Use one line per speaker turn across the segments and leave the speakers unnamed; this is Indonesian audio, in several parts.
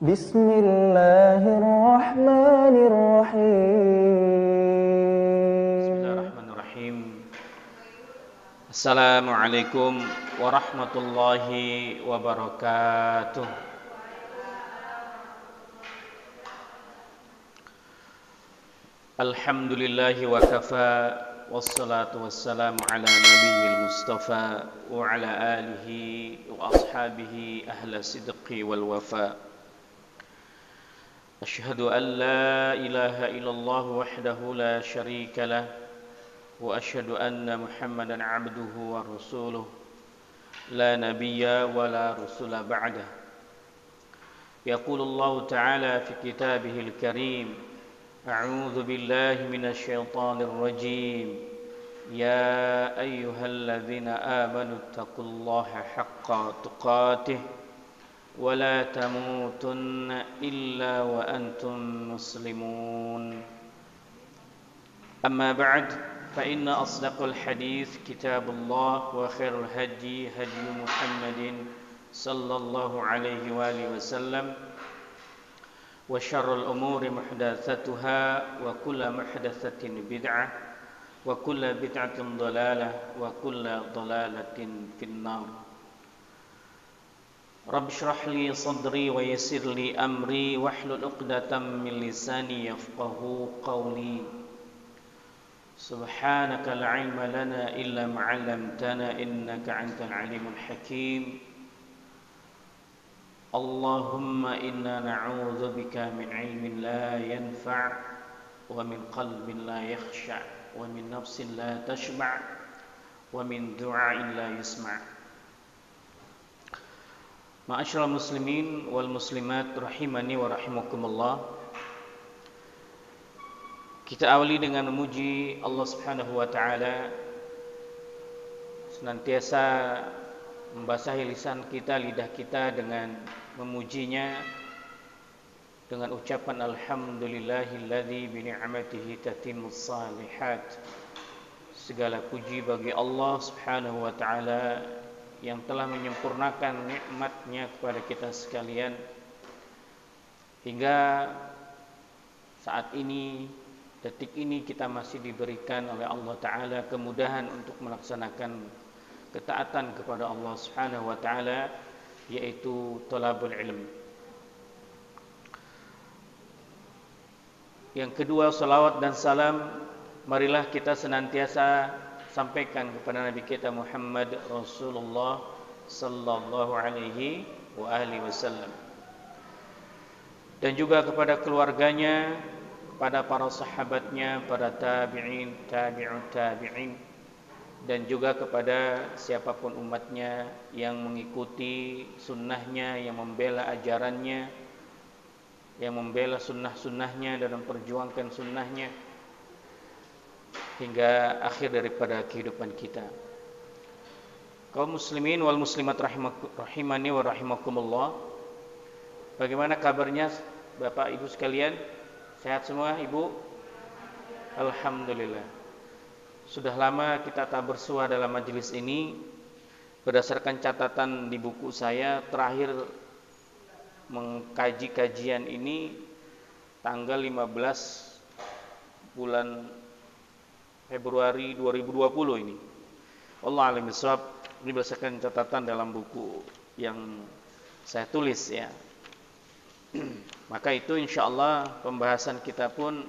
Bismillahirrahmanirrahim.
Bismillahirrahmanirrahim. Assalamualaikum warahmatullahi wabarakatuh. Alhamdulillahi wa kafa, wassalatu wassalamu ala nabiyil mustafa wa ala alihi wa ashabihi ahla sidqi wal wafa. Asyhadu an la ilaha illallah wahdahu la syarika lah wa asyhadu anna Muhammadan abduhu wa rasuluh la nabiyya wa la rusula ba'dah. Yaqulu Allah ta'ala fi kitabihil karim, a'udzu billahi minasy syaithanir rajim. Ya ayyuhalladzina amanu taqullaha haqqa tuqatih wa la tamutunna illa wa antum muslimun. Amma ba'd, fa inna asdaqal hadits kitabullah wa khairul hadi hadi Muhammadin sallallahu alaihi wa alihi wasallam wa syarrul umuri muhdatsatuha wa kullu muhdatsatin bid'ah wa kullu bid'atin dhalalah wa kullu dhalalatin finnar. Rabb shrah li sadri wa yassir li amri wahlul 'uqdatam min lisani yafqahu qawli. Subhanaka la 'ilma lana illa ma 'allamtana innaka antal 'alimul hakim. Allahumma inna na'udzu bika min 'ilmin la yanfa' wa min qalbin la yakhsha' wa min nafsin la tashba' wa min du'a'in la yusma'. Ma'asyiral muslimin wal muslimat rahimani wa rahimakumullah. Kita awali dengan memuji Allah Subhanahu wa taala, senantiasa membasahi lisan kita, lidah kita dengan memujinya dengan ucapan alhamdulillahilladzi bi ni'matihi tatimmus shalihat. Segala puji bagi Allah Subhanahu wa taala yang telah menyempurnakan nikmatnya kepada kita sekalian hingga saat ini, detik ini kita masih diberikan oleh Allah Ta'ala kemudahan untuk melaksanakan ketaatan kepada Allah Subhanahu wa Ta'ala, yaitu thalabul ilm. Yang kedua, salawat dan salam marilah kita senantiasa sampaikan kepada Nabi kita Muhammad Rasulullah sallallahu alaihi wa alihi wasallam, dan juga kepada keluarganya, kepada para sahabatnya, para tabi'in, tabi'ut tabi'in, dan juga kepada siapapun umatnya yang mengikuti sunnahnya, yang membela ajarannya, yang membela sunnah-sunnahnya dan memperjuangkan sunnahnya hingga akhir daripada kehidupan kita. Kaum muslimin wal muslimat rahimani wa rahimakumullah. Bagaimana kabarnya Bapak Ibu sekalian? Sehat semua Ibu? Alhamdulillah. Sudah lama kita tak bersua dalam majelis ini. Berdasarkan catatan di buku saya, terakhir mengkaji kajian ini tanggal 15 bulan Februari 2020 ini. Wallahu a'lam bishawab. Ini berdasarkan catatan dalam buku yang saya tulis ya. Maka itu insyaallah pembahasan kita pun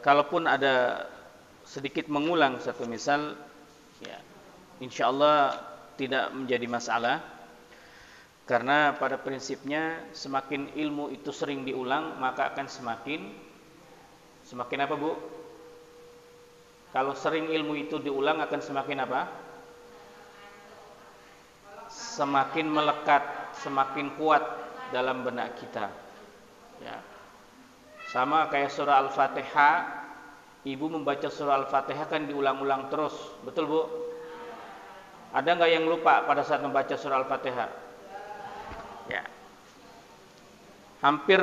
kalaupun ada sedikit mengulang satu misal ya, insyaallah tidak menjadi masalah, karena pada prinsipnya semakin ilmu itu sering diulang maka akan semakin apa Bu? Kalau sering ilmu itu diulang akan semakin apa? Semakin melekat, semakin kuat dalam benak kita. Ya. Sama kayak surah Al-Fatihah. Ibu membaca surah Al-Fatihah kan diulang-ulang terus, betul Bu? Ada nggak yang lupa pada saat membaca surah Al-Fatihah? Ya. Hampir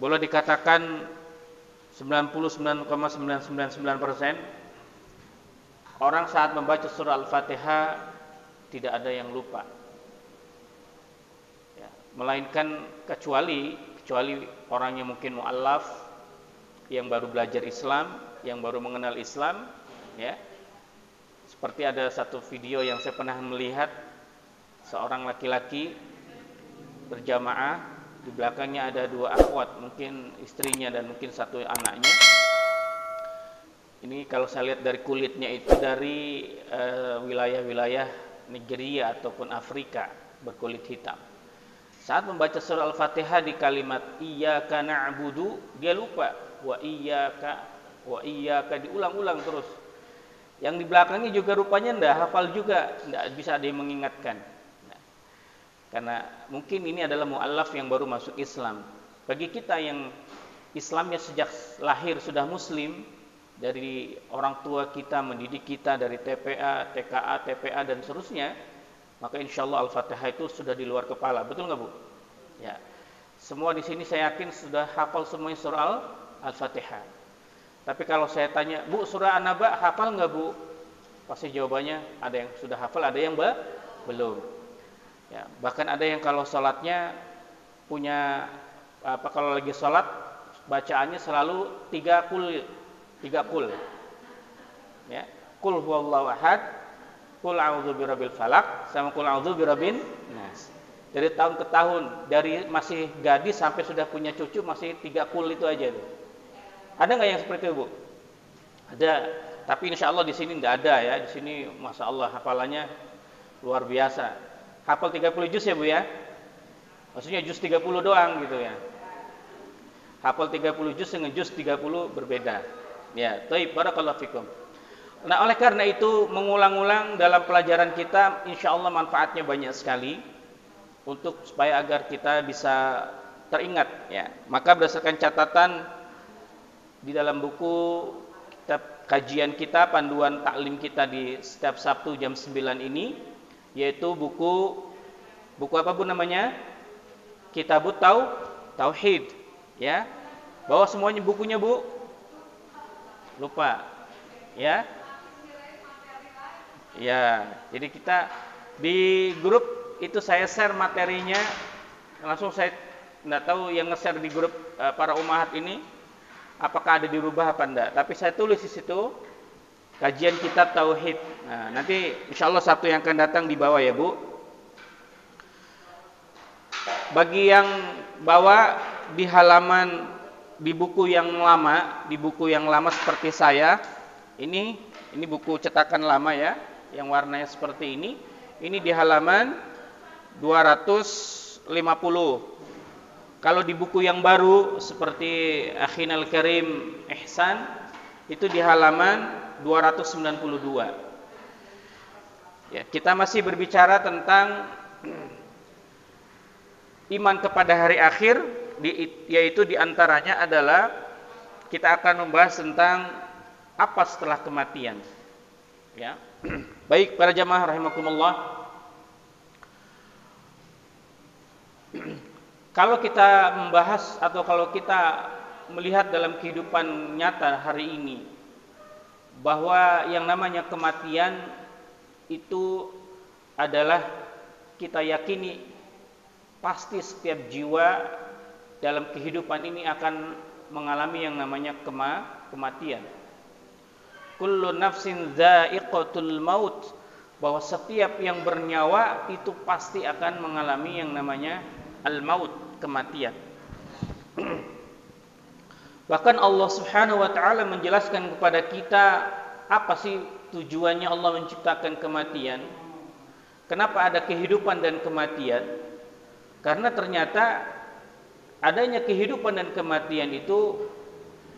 boleh dikatakan 99,999% orang saat membaca surah Al-Fatihah tidak ada yang lupa. melainkan kecuali orang yang mungkin mu'allaf, yang baru belajar Islam, yang baru mengenal Islam, ya. Seperti ada satu video yang saya pernah melihat, seorang laki-laki berjamaah, di belakangnya ada dua akhwat, mungkin istrinya dan mungkin satu anaknya. Ini kalau saya lihat dari kulitnya itu dari wilayah-wilayah Nigeria ataupun Afrika, berkulit hitam. Saat membaca surah Al-Fatihah di kalimat iyyaka na'budu, dia lupa wa iyyaka diulang-ulang terus. Yang di belakangnya juga rupanya ndak hafal juga, ndak bisa ada yang mengingatkan. Nah, karena mungkin ini adalah mu'allaf yang baru masuk Islam. Bagi kita yang Islamnya sejak lahir sudah muslim, dari orang tua kita mendidik kita dari TPA, TKA, TPA dan seterusnya, maka insya Allah Al-Fatihah itu sudah di luar kepala. Betul nggak Bu? Ya. Semua di sini saya yakin sudah hafal semuanya surah Al-Fatihah. Tapi kalau saya tanya, Bu, surah An-Naba hafal nggak Bu? Pasti jawabannya ada yang sudah hafal, ada yang belum. Ya, bahkan ada yang kalau sholatnya punya kalau lagi sholat bacaannya selalu 3 kul. Ya, kul huwallahu ahad, kul a'udzu birabbil falaq, sama kul a'udzu birabbin nas. Dari tahun ke tahun, dari masih gadis sampai sudah punya cucu masih 3 kul itu aja tuh. Ada nggak yang seperti itu, Bu? Ada, tapi insya Allah di sini nggak ada ya. Di sini masya Allah hafalannya luar biasa. Hafal 30 juz ya Bu ya? Maksudnya juz 30 doang gitu ya. Hafal 30 juz dengan juz 30 berbeda. Ya, taib, barakallahu fikum. Nah, oleh karena itu mengulang-ulang dalam pelajaran kita insya Allah manfaatnya banyak sekali untuk supaya agar kita bisa teringat ya. Maka berdasarkan catatan di dalam buku kitab kajian kita, panduan taklim kita di setiap Sabtu jam 9 ini, yaitu buku apa Bu namanya? Kitabut Tauhid ya. Bawa semuanya bukunya Bu. Lupa ya. Ya, jadi kita di grup itu saya share materinya, langsung saya enggak tahu yang nge-share di grup para umahat ini apakah ada dirubah apa enggak, tapi saya tulis di situ kajian kitab tauhid. Nah, nanti insyaallah Sabtu yang akan datang dibawa ya Bu. Bagi yang bawa di halaman di buku yang lama seperti saya, ini buku cetakan lama ya, yang warnanya seperti ini di halaman 250. Kalau di buku yang baru seperti Akhinal Karim Ihsan itu di halaman 292. Ya, kita masih berbicara tentang iman kepada hari akhir, yaitu diantaranya adalah kita akan membahas tentang apa setelah kematian. Ya, baik para jamaah rahimakumullah. Kalau kita membahas atau kalau kita melihat dalam kehidupan nyata hari ini bahwa yang namanya kematian itu adalah kita yakini pasti setiap jiwa dalam kehidupan ini akan mengalami yang namanya kematian. Kullu nafsin dha'iqatul maut, bahwa setiap yang bernyawa itu pasti akan mengalami yang namanya al-maut, kematian. Bahkan Allah Subhanahu wa taala menjelaskan kepada kita apa sih tujuannya Allah menciptakan kematian. Kenapa ada kehidupan dan kematian? Karena ternyata adanya kehidupan dan kematian itu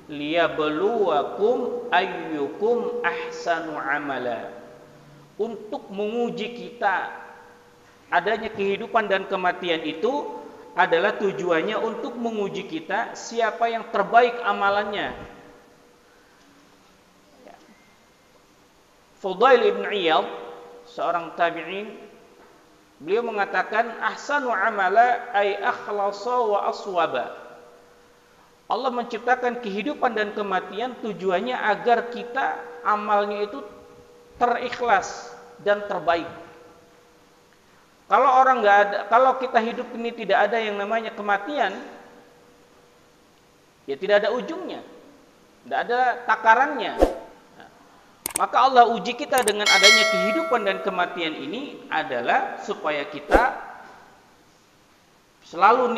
liyabluwakum ayyukum ahsanu amala, untuk menguji kita. Adanya kehidupan dan kematian itu adalah tujuannya untuk menguji kita siapa yang terbaik amalannya. Fudail ibn Iyad, seorang tabi'in, beliau mengatakan ahsanu amala ay akhlasa wa aswaba. Allah menciptakan kehidupan dan kematian tujuannya agar kita amalnya itu terikhlas dan terbaik. Kalau orang nggak ada, kalau kita hidup ini tidak ada yang namanya kematian, ya tidak ada ujungnya, tidak ada takarannya. Nah, maka Allah uji kita dengan adanya kehidupan dan kematian ini adalah supaya kita selalu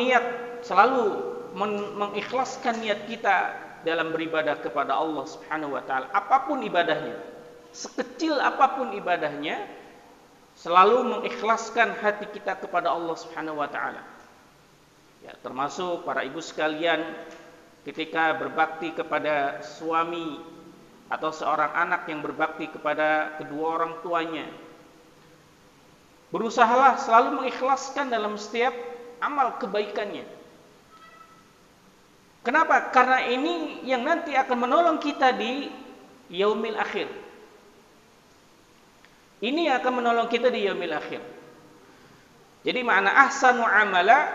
mengikhlaskan niat kita dalam beribadah kepada Allah Subhanahu wa taala. Apapun ibadahnya, sekecil apapun ibadahnya, selalu mengikhlaskan hati kita kepada Allah Subhanahu wa taala. Ya, termasuk para ibu sekalian ketika berbakti kepada suami atau seorang anak yang berbakti kepada kedua orang tuanya. Berusahalah selalu mengikhlaskan dalam setiap amal kebaikannya. Kenapa? Karena ini yang nanti akan menolong kita di yaumil akhir. Ini akan menolong kita di yaumil akhir. Jadi makna ahsanu amala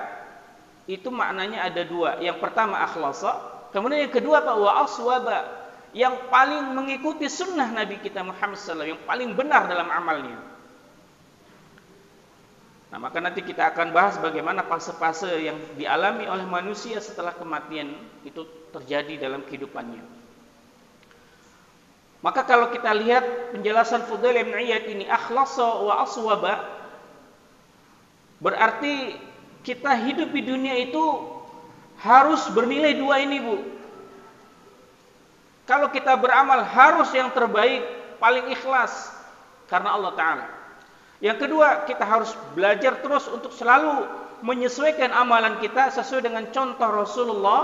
itu maknanya ada dua. Yang pertama akhlasa, kemudian yang kedua wa aswaba, yang paling mengikuti sunnah Nabi kita Muhammad SAW, yang paling benar dalam amalnya. Nah, maka nanti kita akan bahas bagaimana fase-fase yang dialami oleh manusia setelah kematian itu terjadi dalam kehidupannya. Maka kalau kita lihat penjelasan Fudail bin Iyad ini, akhlasa wa aswaba, berarti kita hidup di dunia itu harus bernilai dua ini, Bu. Kalau kita beramal harus yang terbaik, paling ikhlas karena Allah Ta'ala. Yang kedua, kita harus belajar terus untuk selalu menyesuaikan amalan kita sesuai dengan contoh Rasulullah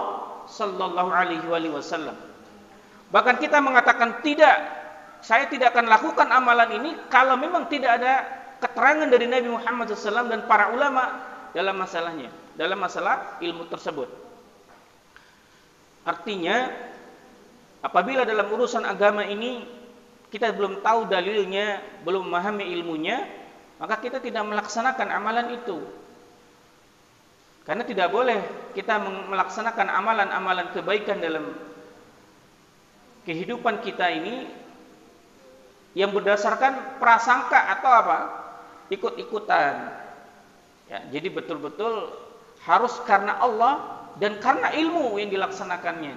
Sallallahu Alaihi Wasallam. Bahkan kita mengatakan tidak, saya tidak akan lakukan amalan ini kalau memang tidak ada keterangan dari Nabi Muhammad SAW dan para ulama dalam masalahnya, dalam masalah ilmu tersebut. Artinya, apabila dalam urusan agama ini kita belum tahu dalilnya, belum memahami ilmunya, maka kita tidak melaksanakan amalan itu. Karena tidak boleh kita melaksanakan amalan-amalan kebaikan dalam kehidupan kita ini yang berdasarkan prasangka atau apa? Ikut-ikutan. Ya, jadi betul-betul harus karena Allah dan karena ilmu yang dilaksanakannya.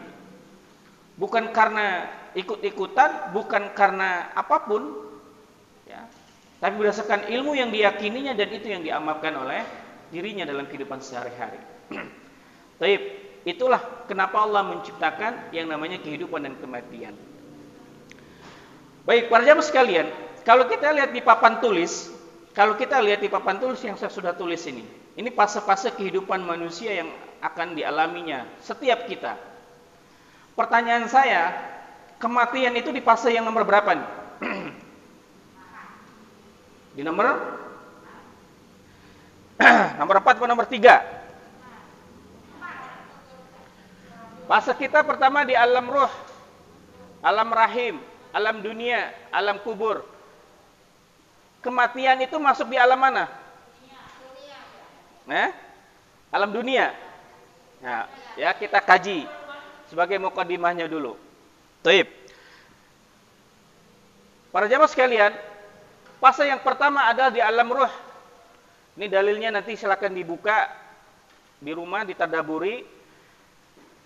Bukan karena ikut-ikutan, bukan karena apapun, ya. Tapi berdasarkan ilmu yang diyakininya dan itu yang diamalkan oleh dirinya dalam kehidupan sehari-hari. Baik. Itulah kenapa Allah menciptakan yang namanya kehidupan dan kematian. Baik, para jamaah sekalian, kalau kita lihat di papan tulis, yang saya sudah tulis ini fase-fase kehidupan manusia yang akan dialaminya setiap kita. Pertanyaan saya, kematian itu di fase yang nomor berapa nih? Di nomor 4 atau nomor 3? Fase kita pertama di alam ruh, alam rahim, alam dunia, alam kubur. Kematian itu masuk di alam mana? Alam dunia. Nah, ya kita kaji sebagai mukadimahnya dulu. Baik. Para jamaah sekalian, fase yang pertama adalah di alam ruh. Ini dalilnya nanti silakan dibuka di rumah, ditadaburi.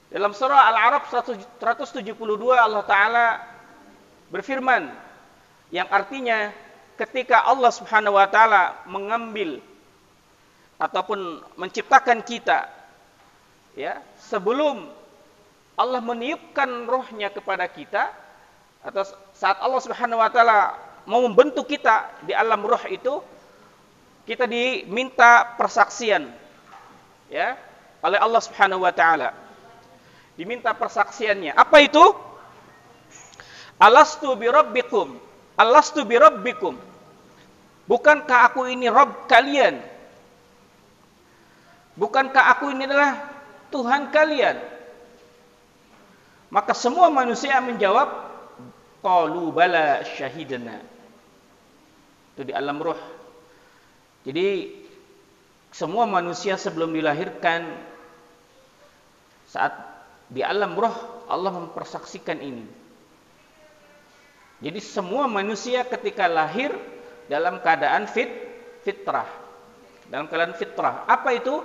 Dalam surah Al-A'raf 172 Allah Ta'ala berfirman, yang artinya ketika Allah Subhanahu wa Ta'ala mengambil ataupun menciptakan kita, ya, sebelum Allah meniupkan rohnya kepada kita, atau saat Allah Subhanahu wa Ta'ala mau membentuk kita di alam roh itu, kita diminta persaksian, ya, oleh Allah Subhanahu wa Ta'ala. Diminta persaksiannya. Apa itu? Alastu birabbikum. Alastu birabbikum. Bukankah aku ini Rabb kalian? Bukankah aku ini adalah Tuhan kalian? Maka semua manusia menjawab, qalu bala syahidna. Itu di alam ruh. Jadi semua manusia sebelum dilahirkan, saat di alam roh Allah mempersaksikan ini. Jadi semua manusia ketika lahir dalam keadaan fitrah, dalam keadaan fitrah. Apa itu?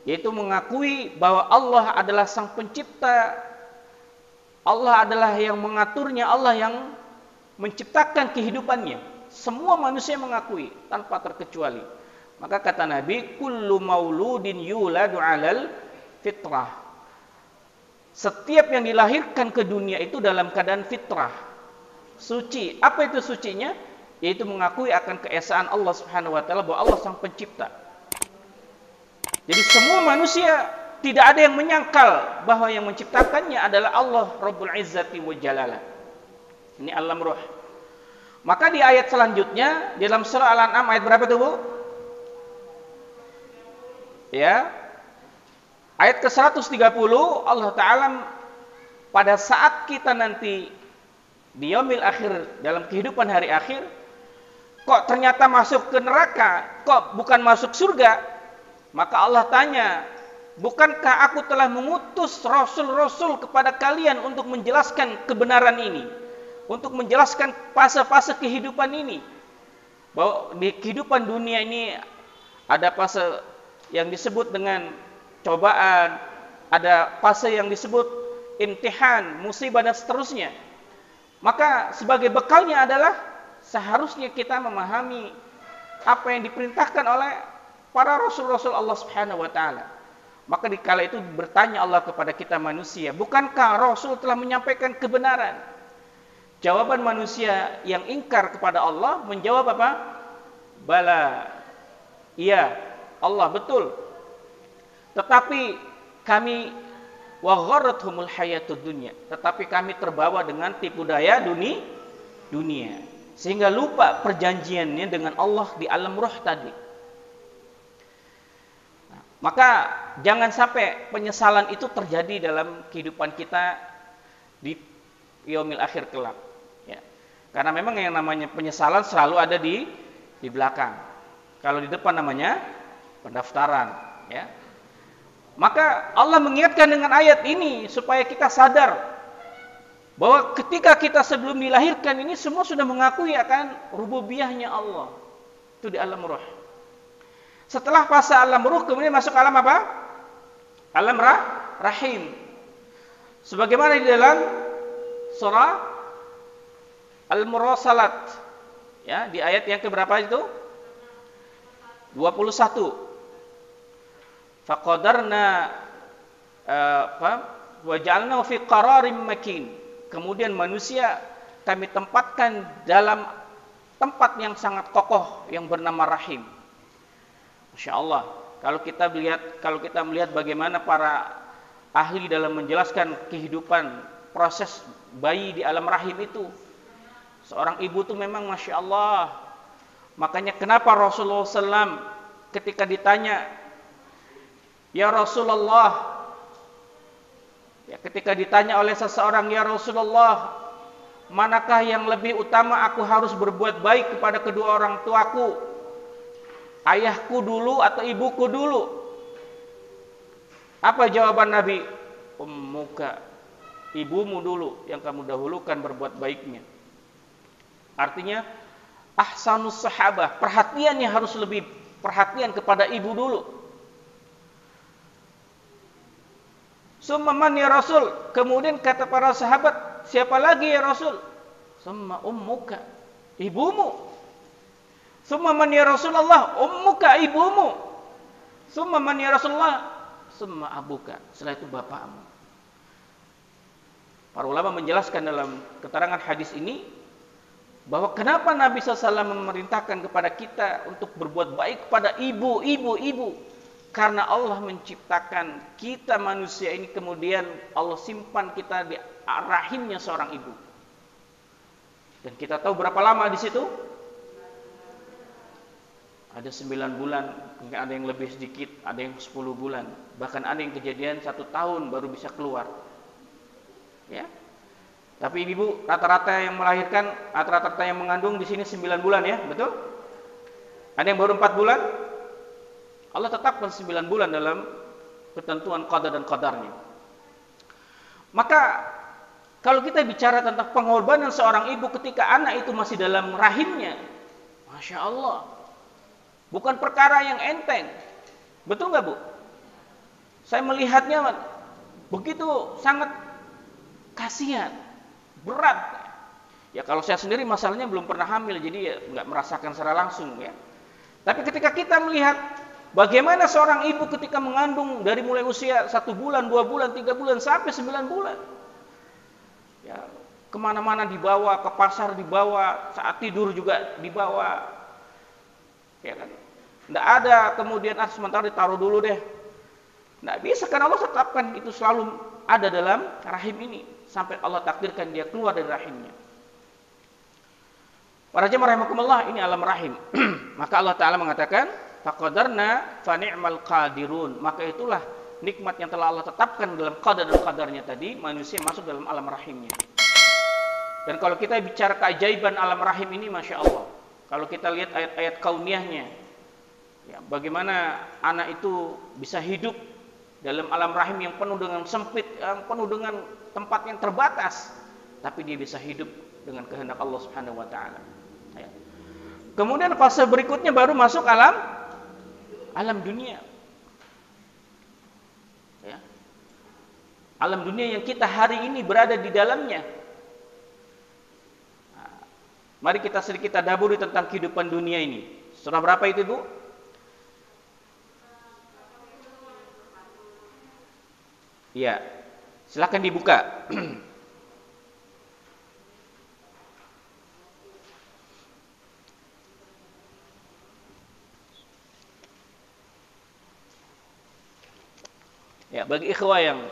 Yaitu mengakui bahwa Allah adalah sang pencipta, Allah adalah yang mengaturnya, Allah yang menciptakan kehidupannya. Semua manusia mengakui tanpa terkecuali. Maka kata Nabi, kullu mauludin yuladu 'alal fitrah. Setiap yang dilahirkan ke dunia itu dalam keadaan fitrah, suci. Apa itu sucinya? Yaitu mengakui akan keesaan Allah Subhanahu wa taala, bahwa Allah sang pencipta. Jadi semua manusia tidak ada yang menyangkal bahwa yang menciptakannya adalah Allah Rabbul Izzati wa Jalalah. Ini alam ruh. Maka di ayat selanjutnya dalam surah Al-An'am ayat berapa itu, Bu? Ya. Ayat ke-130 Allah Ta'ala pada saat kita nanti di yaumil akhir, dalam kehidupan hari akhir, kok ternyata masuk ke neraka, kok bukan masuk surga? Maka Allah tanya, bukankah aku telah mengutus rasul-rasul kepada kalian untuk menjelaskan kebenaran ini, untuk menjelaskan fase-fase kehidupan ini, bahwa di kehidupan dunia ini ada fase yang disebut dengan cobaan, ada fase yang disebut imtihan, musibah dan seterusnya. Maka sebagai bekalnya adalah seharusnya kita memahami apa yang diperintahkan oleh para rasul-rasul Allah Subhanahu wa taala. Maka dikala itu bertanya Allah kepada kita manusia, bukankah rasul telah menyampaikan kebenaran? Jawaban manusia yang ingkar kepada Allah menjawab apa? Bala. Iya, Allah betul. Tetapi kami wa gharrathumul hayatud dunya. Tetapi kami terbawa dengan tipu daya dunia. Sehingga lupa perjanjiannya dengan Allah di alam roh tadi. Nah, maka jangan sampai penyesalan itu terjadi dalam kehidupan kita di yaumil akhir kelak. Ya. Karena memang yang namanya penyesalan selalu ada di belakang. Kalau di depan namanya pendaftaran, ya. Maka Allah mengingatkan dengan ayat ini supaya kita sadar bahwa ketika kita sebelum dilahirkan ini semua sudah mengakui akan rububiyahnya Allah. Itu di alam ruh. Setelah fase alam ruh kemudian masuk alam apa? Alam rahim. Sebagaimana di dalam surah Al-Mursalat, ya, di ayat yang keberapa itu? 21. Faqadarna wa ja'alna fi qararin makin. Kemudian manusia kami tempatkan dalam tempat yang sangat kokoh yang bernama rahim. Masya Allah. Kalau kita melihat bagaimana para ahli dalam menjelaskan kehidupan proses bayi di alam rahim itu, seorang ibu itu memang Masya Allah. Makanya kenapa Rasulullah SAW ketika ditanya, ya Rasulullah, ya, ketika ditanya oleh seseorang, ya Rasulullah, manakah yang lebih utama aku harus berbuat baik kepada kedua orang tuaku, ayahku dulu atau ibuku dulu? Apa jawaban Nabi? Ummuka, ibumu dulu yang kamu dahulukan berbuat baiknya. Artinya ahsanus sahabah, perhatiannya harus lebih perhatian kepada ibu dulu. Summa man ya Rasul? Kemudian kata para sahabat, siapa lagi ya Rasul? Summa ummuka, ibumu. Summa man ya Rasulullah? Ummuka, ibumu. Summa man ya Rasulullah? Summa abuka. Setelah itu bapakmu. Para ulama menjelaskan dalam keterangan hadis ini bahwa kenapa Nabi SAW memerintahkan kepada kita untuk berbuat baik kepada ibu. Karena Allah menciptakan kita manusia ini, kemudian Allah simpan kita di rahimnya seorang ibu. Dan kita tahu berapa lama di situ? Ada 9 bulan, mungkin ada yang lebih sedikit, ada yang 10 bulan. Bahkan ada yang kejadian 1 tahun baru bisa keluar. Ya. Tapi ibu rata-rata yang melahirkan, rata-rata yang mengandung di sini 9 bulan ya, betul? Ada yang baru 4 bulan? Allah tetapkan 9 bulan dalam ketentuan qada dan qadarnya. Maka kalau kita bicara tentang pengorbanan seorang ibu ketika anak itu masih dalam rahimnya, Masya Allah. Bukan perkara yang enteng. Betul nggak, Bu? Saya melihatnya begitu sangat kasihan, berat. Ya kalau saya sendiri masalahnya belum pernah hamil, jadi ya nggak merasakan secara langsung ya. Tapi ketika kita melihat bagaimana seorang ibu ketika mengandung dari mulai usia 1 bulan, 2 bulan, 3 bulan sampai 9 bulan, ya kemana-mana dibawa, ke pasar dibawa, saat tidur juga dibawa, ya kan? Nggak ada kemudian sementara ditaruh dulu deh. Nggak bisa, karena Allah tetapkan itu selalu ada dalam rahim ini sampai Allah takdirkan dia keluar dari rahimnya. Para jemaah rahimakumullah, ini alam rahim. Maka Allah Ta'ala mengatakan, faqadarna fa ni'mal qadirun. Maka itulah nikmat yang telah Allah tetapkan dalam qadar dan qadarnya tadi, manusia masuk dalam alam rahimnya. Dan kalau kita bicara keajaiban alam rahim ini, Masya Allah, kalau kita lihat ayat-ayat kauniyahnya, ya, bagaimana anak itu bisa hidup dalam alam rahim yang penuh dengan sempit, yang penuh dengan tempat yang terbatas, tapi dia bisa hidup dengan kehendak Allah Subhanahu wa taala. Ya. Kemudian fase berikutnya baru masuk alam dunia. Ya. Alam dunia yang kita hari ini berada di dalamnya. Nah, mari kita sedikit tadabburi tentang kehidupan dunia ini. Surah berapa itu, Bu? Ya, silakan dibuka. Ya, bagi ikhwah yang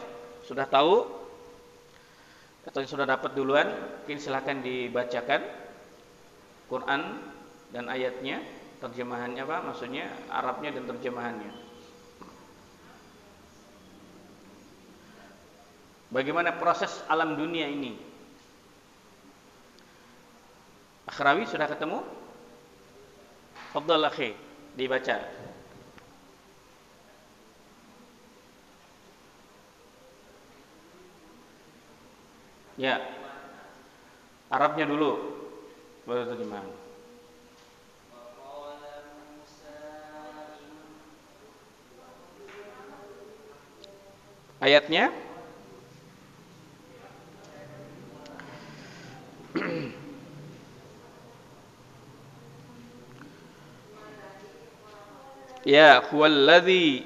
sudah tahu atau yang sudah dapat duluan, mungkin silakan dibacakan Quran dan ayatnya, terjemahannya Pak, maksudnya Arabnya dan terjemahannya. Bagaimana proses alam dunia ini? Akhrawi sudah ketemu? Fadhal akhi, dibaca. Ya. Arabnya dulu, baru terjemahan. Ayatnya ya, huwallazi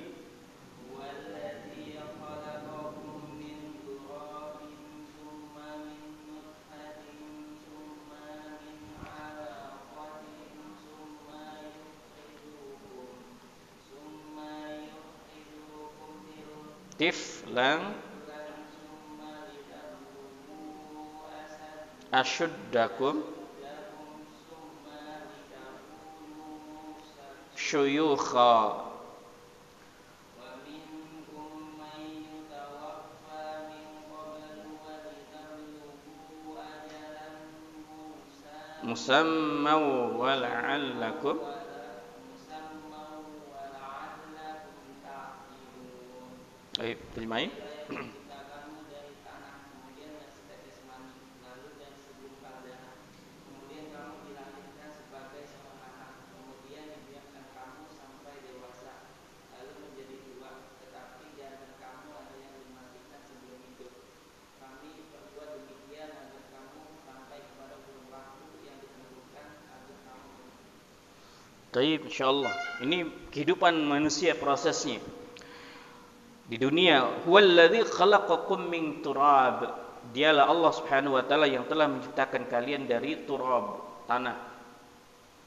tiflan ashuddakum syuyukha musammaw wa la'allakum. Baik, terjemahin. Baik, insyaallah. Ini kehidupan manusia prosesnya. Di dunia, huwallazi khalaqakum min turab. Dialah Allah Subhanahu wa taala yang telah menciptakan kalian dari turab, tanah.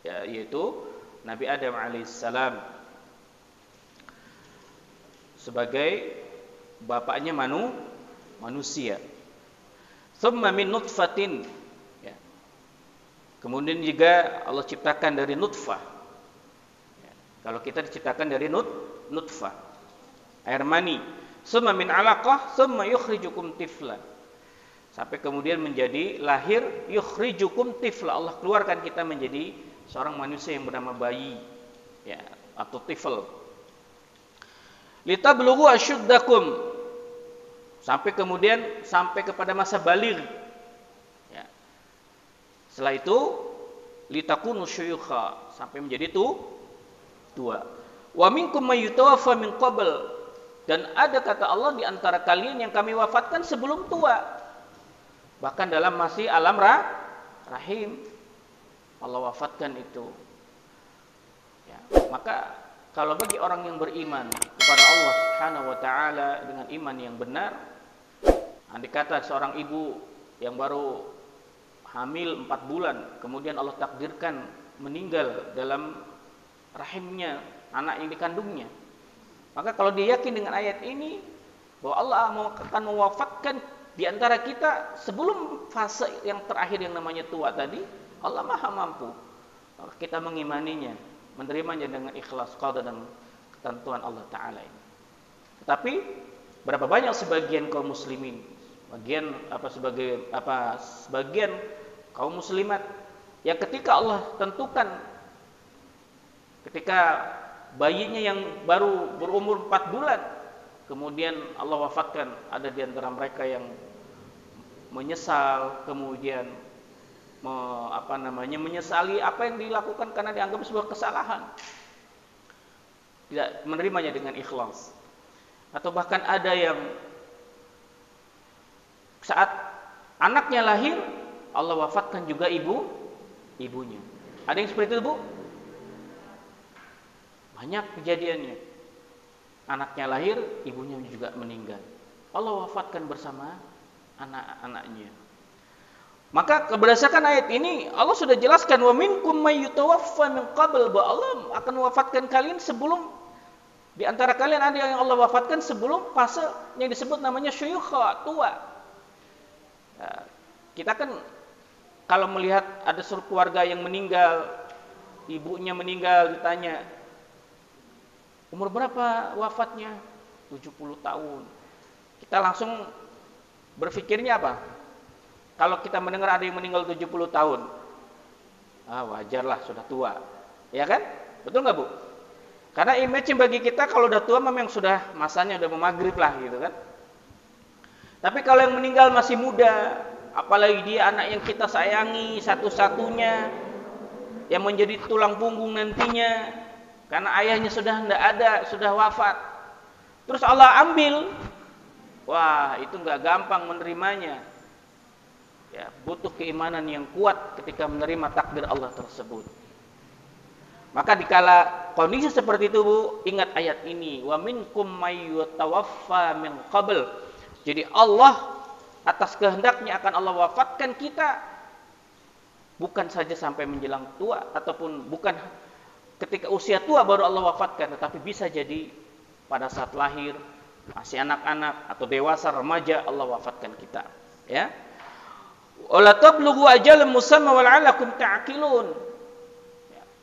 Ya, yaitu Nabi Adam alaihissalam sebagai bapaknya manusia. Tsumma min nutfatin. Ya. Kemudian juga Allah ciptakan dari nutfah. Ya. Kalau kita diciptakan dari nutfah, air mani, summa min alaqah, summa yukhrijukum tifla. Sampai kemudian menjadi lahir, yukhrijukum tifla. Allah keluarkan kita menjadi seorang manusia yang bernama bayi, ya, atau tifl. Litablughu asyuddakum. Sampai kemudian sampai kepada masa baligh. Ya. Setelah itu litakunu syuyukha, sampai menjadi tua. Wa minkum may yutawaffa min qabl, dan ada kata Allah di antara kalian yang kami wafatkan sebelum tua. Bahkan dalam masih alam rahim Allah wafatkan itu. Ya, maka kalau bagi orang yang beriman kepada Allah Subhanahu wa taala dengan iman yang benar, andai kata seorang ibu yang baru hamil 4 bulan, kemudian Allah takdirkan meninggal dalam rahimnya anak yang dikandungnya, maka kalau dia yakin dengan ayat ini bahwa Allah akan mewafatkan di antara kita sebelum fase yang terakhir yang namanya tua tadi, Allah Maha mampu. Maka kita mengimaninya, menerimanya dengan ikhlas, qada dan ketentuan Allah Ta'ala ini. Tetapi berapa banyak sebagian kaum muslimin, sebagian kaum muslimat yang ketika Allah tentukan, ketika bayinya yang baru berumur 4 bulan, kemudian Allah wafatkan, ada di antara mereka yang menyesal, kemudian menyesali apa yang dilakukan karena dianggap sebuah kesalahan, tidak menerimanya dengan ikhlas. Atau bahkan ada yang saat anaknya lahir Allah wafatkan juga ibunya. Ada yang seperti itu, Bu? Banyak kejadiannya. Anaknya lahir, ibunya juga meninggal. Allah wafatkan bersama anak-anaknya. Maka berdasarkan ayat ini Allah sudah jelaskan, wa minkum may yutawaffa min qabl, bahwa Allah akan mewafatkan kalian sebelum, di antara kalian ada yang Allah wafatkan sebelum fase yang disebut namanya syuyukha, tua. Nah, kita kan kalau melihat ada seluruh keluarga yang meninggal, ibunya meninggal, ditanya umur berapa wafatnya? 70 tahun. Kita langsung berpikirnya apa? Kalau kita mendengar ada yang meninggal 70 tahun, wajarlah, sudah tua, ya kan? Betul nggak, Bu? Karena image bagi kita kalau udah tua memang sudah masanya udah mau maghrib lah, gitu kan? Tapi kalau yang meninggal masih muda, apalagi dia anak yang kita sayangi satu-satunya, yang menjadi tulang punggung nantinya, karena ayahnya sudah tidak ada, sudah wafat, terus Allah ambil, wah itu nggak gampang menerimanya. Ya, butuh keimanan yang kuat ketika menerima takdir Allah tersebut. Maka dikala kondisi seperti itu, Bu, ingat ayat ini, wa minkum may yutawaffa min qabl. Jadi Allah atas kehendaknya akan Allah wafatkan kita, bukan saja sampai menjelang tua, ataupun bukan ketika usia tua baru Allah wafatkan, tetapi bisa jadi pada saat lahir, masih anak-anak atau dewasa remaja Allah wafatkan kita, ya. Wala tablughu ajalan musamma wal 'alakum ta'qilun.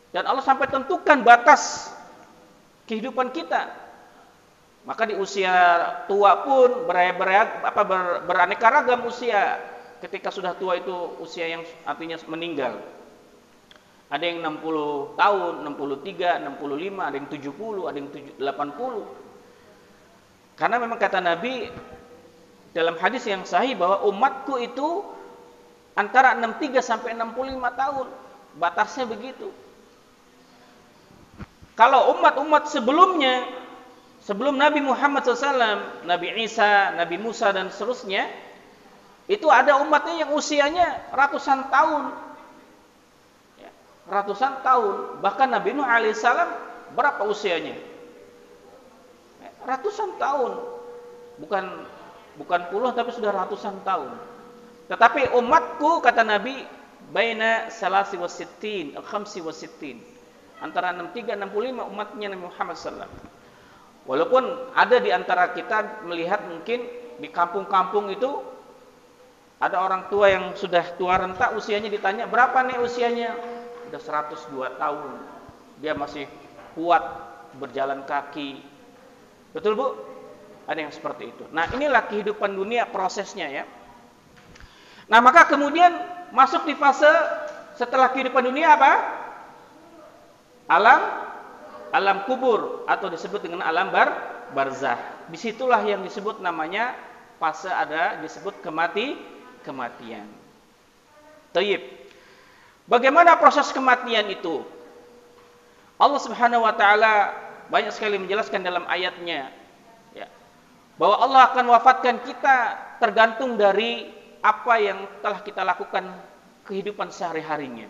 Dan Allah sampai tentukan batas kehidupan kita. Maka di usia tua pun beraneka ragam usia. Ketika sudah tua itu usia yang artinya meninggal. Ada yang 60 tahun, 63, 65, ada yang 70, ada yang 80. Karena memang kata Nabi dalam hadis yang sahih bahwa umatku itu antara 63 sampai 65 tahun. Batasnya begitu. Kalau umat-umat sebelumnya, sebelum Nabi Muhammad SAW, Nabi Isa, Nabi Musa dan seterusnya, itu ada umatnya yang usianya ratusan tahun. Ya, ratusan tahun. Bahkan Nabi Nuh alaihissalam berapa usianya? Ya, ratusan tahun. Bukan puluh tapi sudah ratusan tahun. Tetapi umatku, kata Nabi, baina salasi wasittin, khamsi wasittin, antara 63 65 umatnya Nabi Muhammad SAW. Walaupun ada di antara kita melihat mungkin di kampung-kampung itu ada orang tua yang sudah tua renta, usianya ditanya berapa nih usianya, udah 102 tahun, dia masih kuat berjalan kaki. Betul, Bu? Ada yang seperti itu. Nah, inilah kehidupan dunia prosesnya, ya. Nah, maka kemudian masuk di fase setelah kehidupan dunia apa? Alam kubur, atau disebut dengan alam barzah. Disitulah yang disebut namanya fase disebut kematian. Tayyib. Bagaimana proses kematian itu? Allah Subhanahu wa taala banyak sekali menjelaskan dalam ayatnya, ya, bahwa Allah akan wafatkan kita tergantung dari apa yang telah kita lakukan kehidupan sehari-harinya.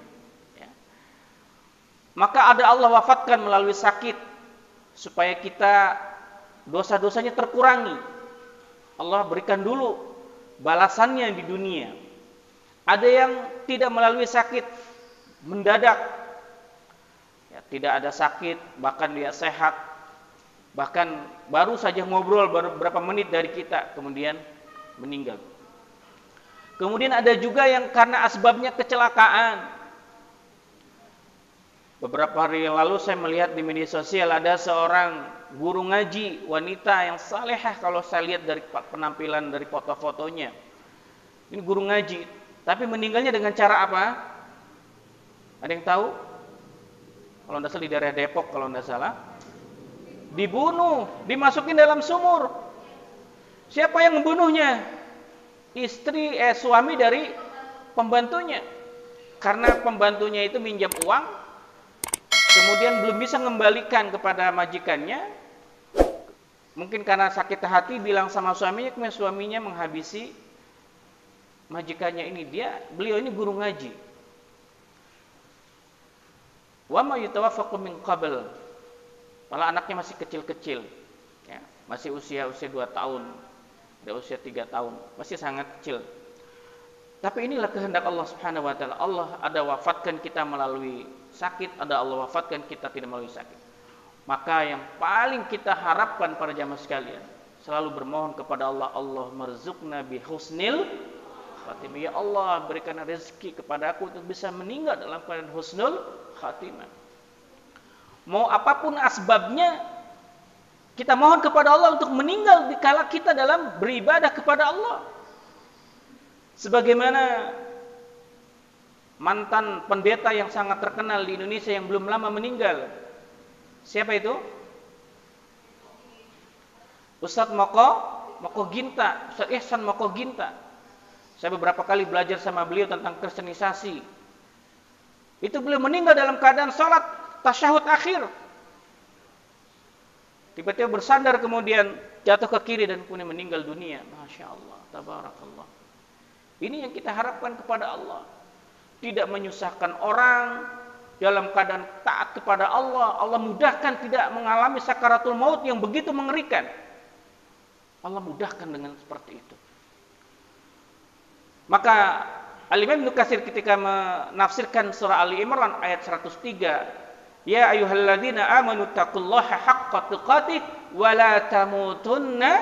Ya. Maka ada Allah wafatkan melalui sakit supaya kita dosa-dosanya terkurangi. Allah berikan dulu balasannya di dunia. Ada yang tidak melalui sakit, mendadak, ya, tidak ada sakit, bahkan dia sehat, bahkan baru saja ngobrol baru beberapa menit dari kita, kemudian meninggal. Kemudian ada juga yang karena asbabnya kecelakaan. Beberapa hari yang lalu saya melihat di media sosial ada seorang guru ngaji wanita yang salehah, kalau saya lihat dari penampilan dari foto-fotonya. Ini guru ngaji, tapi meninggalnya dengan cara apa? Ada yang tahu? Kalau tidak salah di daerah Depok, kalau tidak salah. Dibunuh, dimasukin dalam sumur. Siapa yang membunuhnya? Suami dari pembantunya. Karena pembantunya itu minjam uang, kemudian belum bisa mengembalikan kepada majikannya. Mungkin karena sakit hati bilang sama suaminya, kemudian suaminya menghabisi majikannya ini. Beliau ini guru ngaji. Wa ma yutawaffaqu min qabl. Malah anaknya masih kecil-kecil, ya, masih usia 2 tahun, ada usia 3 tahun, masih sangat kecil. Tapi inilah kehendak Allah Subhanahu wa taala. Allah ada wafatkan kita melalui sakit, ada Allah wafatkan kita tidak melalui sakit. Maka yang paling kita harapkan para jamaah sekalian, selalu bermohon kepada Allah, Allah marzuqna bi husnil khatimah. Ya Allah, berikan rezeki kepada aku untuk bisa meninggal dalam keadaan husnul khatimah. Mau apapun asbabnya, kita mohon kepada Allah untuk meninggal dikala kita dalam beribadah kepada Allah. Sebagaimana mantan pendeta yang sangat terkenal di Indonesia yang belum lama meninggal. Siapa itu? Ustadz Moko Ginta, Ustadz Ihsan Moko Ginta. Saya beberapa kali belajar sama beliau tentang kristenisasi. Itu beliau meninggal dalam keadaan salat tasyahud akhir. Tiba-tiba bersandar, kemudian jatuh ke kiri dan kemudian meninggal dunia. Masya Allah, tabarakallah. Ini yang kita harapkan kepada Allah. Tidak menyusahkan orang, dalam keadaan taat kepada Allah. Allah mudahkan tidak mengalami sakaratul maut yang begitu mengerikan. Allah mudahkan dengan seperti itu. Maka Al-Imam Ibnu Katsir ketika menafsirkan surah Ali Imran ayat 103, ya ayyuhalladzina amanu taqullaha haqqa tuqatih wa la tamutunna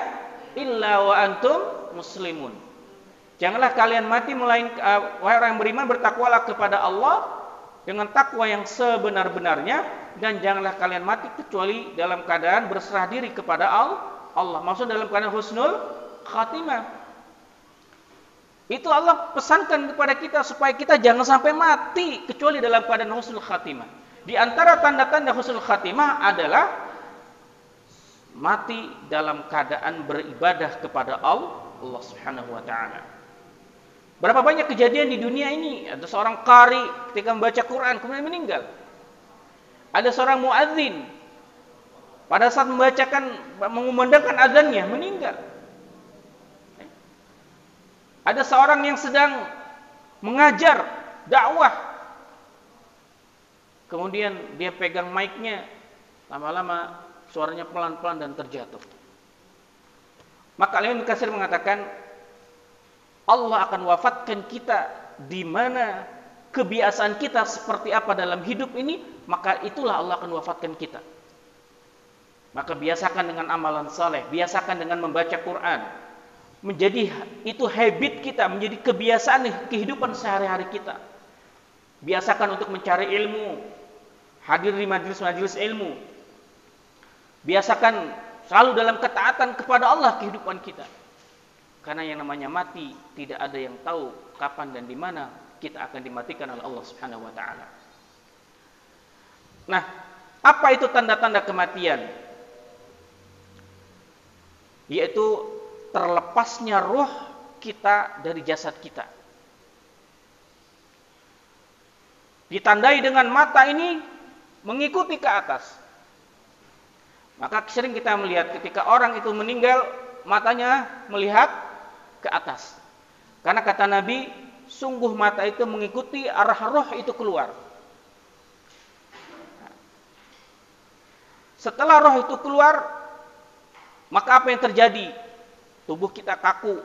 illa wa antum muslimun. Janganlah kalian mati melainkan wahai orang yang beriman, bertakwalah kepada Allah dengan takwa yang sebenar-benarnya, dan janganlah kalian mati kecuali dalam keadaan berserah diri kepada Allah. Maksud dalam keadaan husnul khatimah. Itu Allah pesankan kepada kita supaya kita jangan sampai mati kecuali dalam keadaan husnul khatimah. Di antara tanda-tanda husnul khatimah adalah mati dalam keadaan beribadah kepada Allah Subhanahu wa taala. Berapa banyak kejadian di dunia ini, ada seorang qari ketika membaca Quran kemudian meninggal. Ada seorang muadzin pada saat mengumandangkan azannya meninggal. Ada seorang yang sedang mengajar dakwah, kemudian dia pegang mic-nya, lama-lama suaranya pelan-pelan dan terjatuh. Maka Al-Imam Ibnu Katsir mengatakan, Allah akan wafatkan kita di mana kebiasaan kita seperti apa dalam hidup ini, maka itulah Allah akan wafatkan kita. Maka biasakan dengan amalan saleh, biasakan dengan membaca Quran. Menjadi itu habit kita, menjadi kebiasaan kehidupan sehari-hari kita. Biasakan untuk mencari ilmu, hadir di majelis-majelis ilmu. Biasakan selalu dalam ketaatan kepada Allah kehidupan kita. Karena yang namanya mati tidak ada yang tahu kapan dan di mana kita akan dimatikan oleh Allah Subhanahu wa taala. Nah, apa itu tanda-tanda kematian? Yaitu terlepasnya roh kita dari jasad kita. Ditandai dengan mata ini mengikuti ke atas. Maka sering kita melihat ketika orang itu meninggal, matanya melihat ke atas. Karena kata Nabi, sungguh mata itu mengikuti arah roh itu keluar. Setelah roh itu keluar, maka apa yang terjadi? Tubuh kita kaku,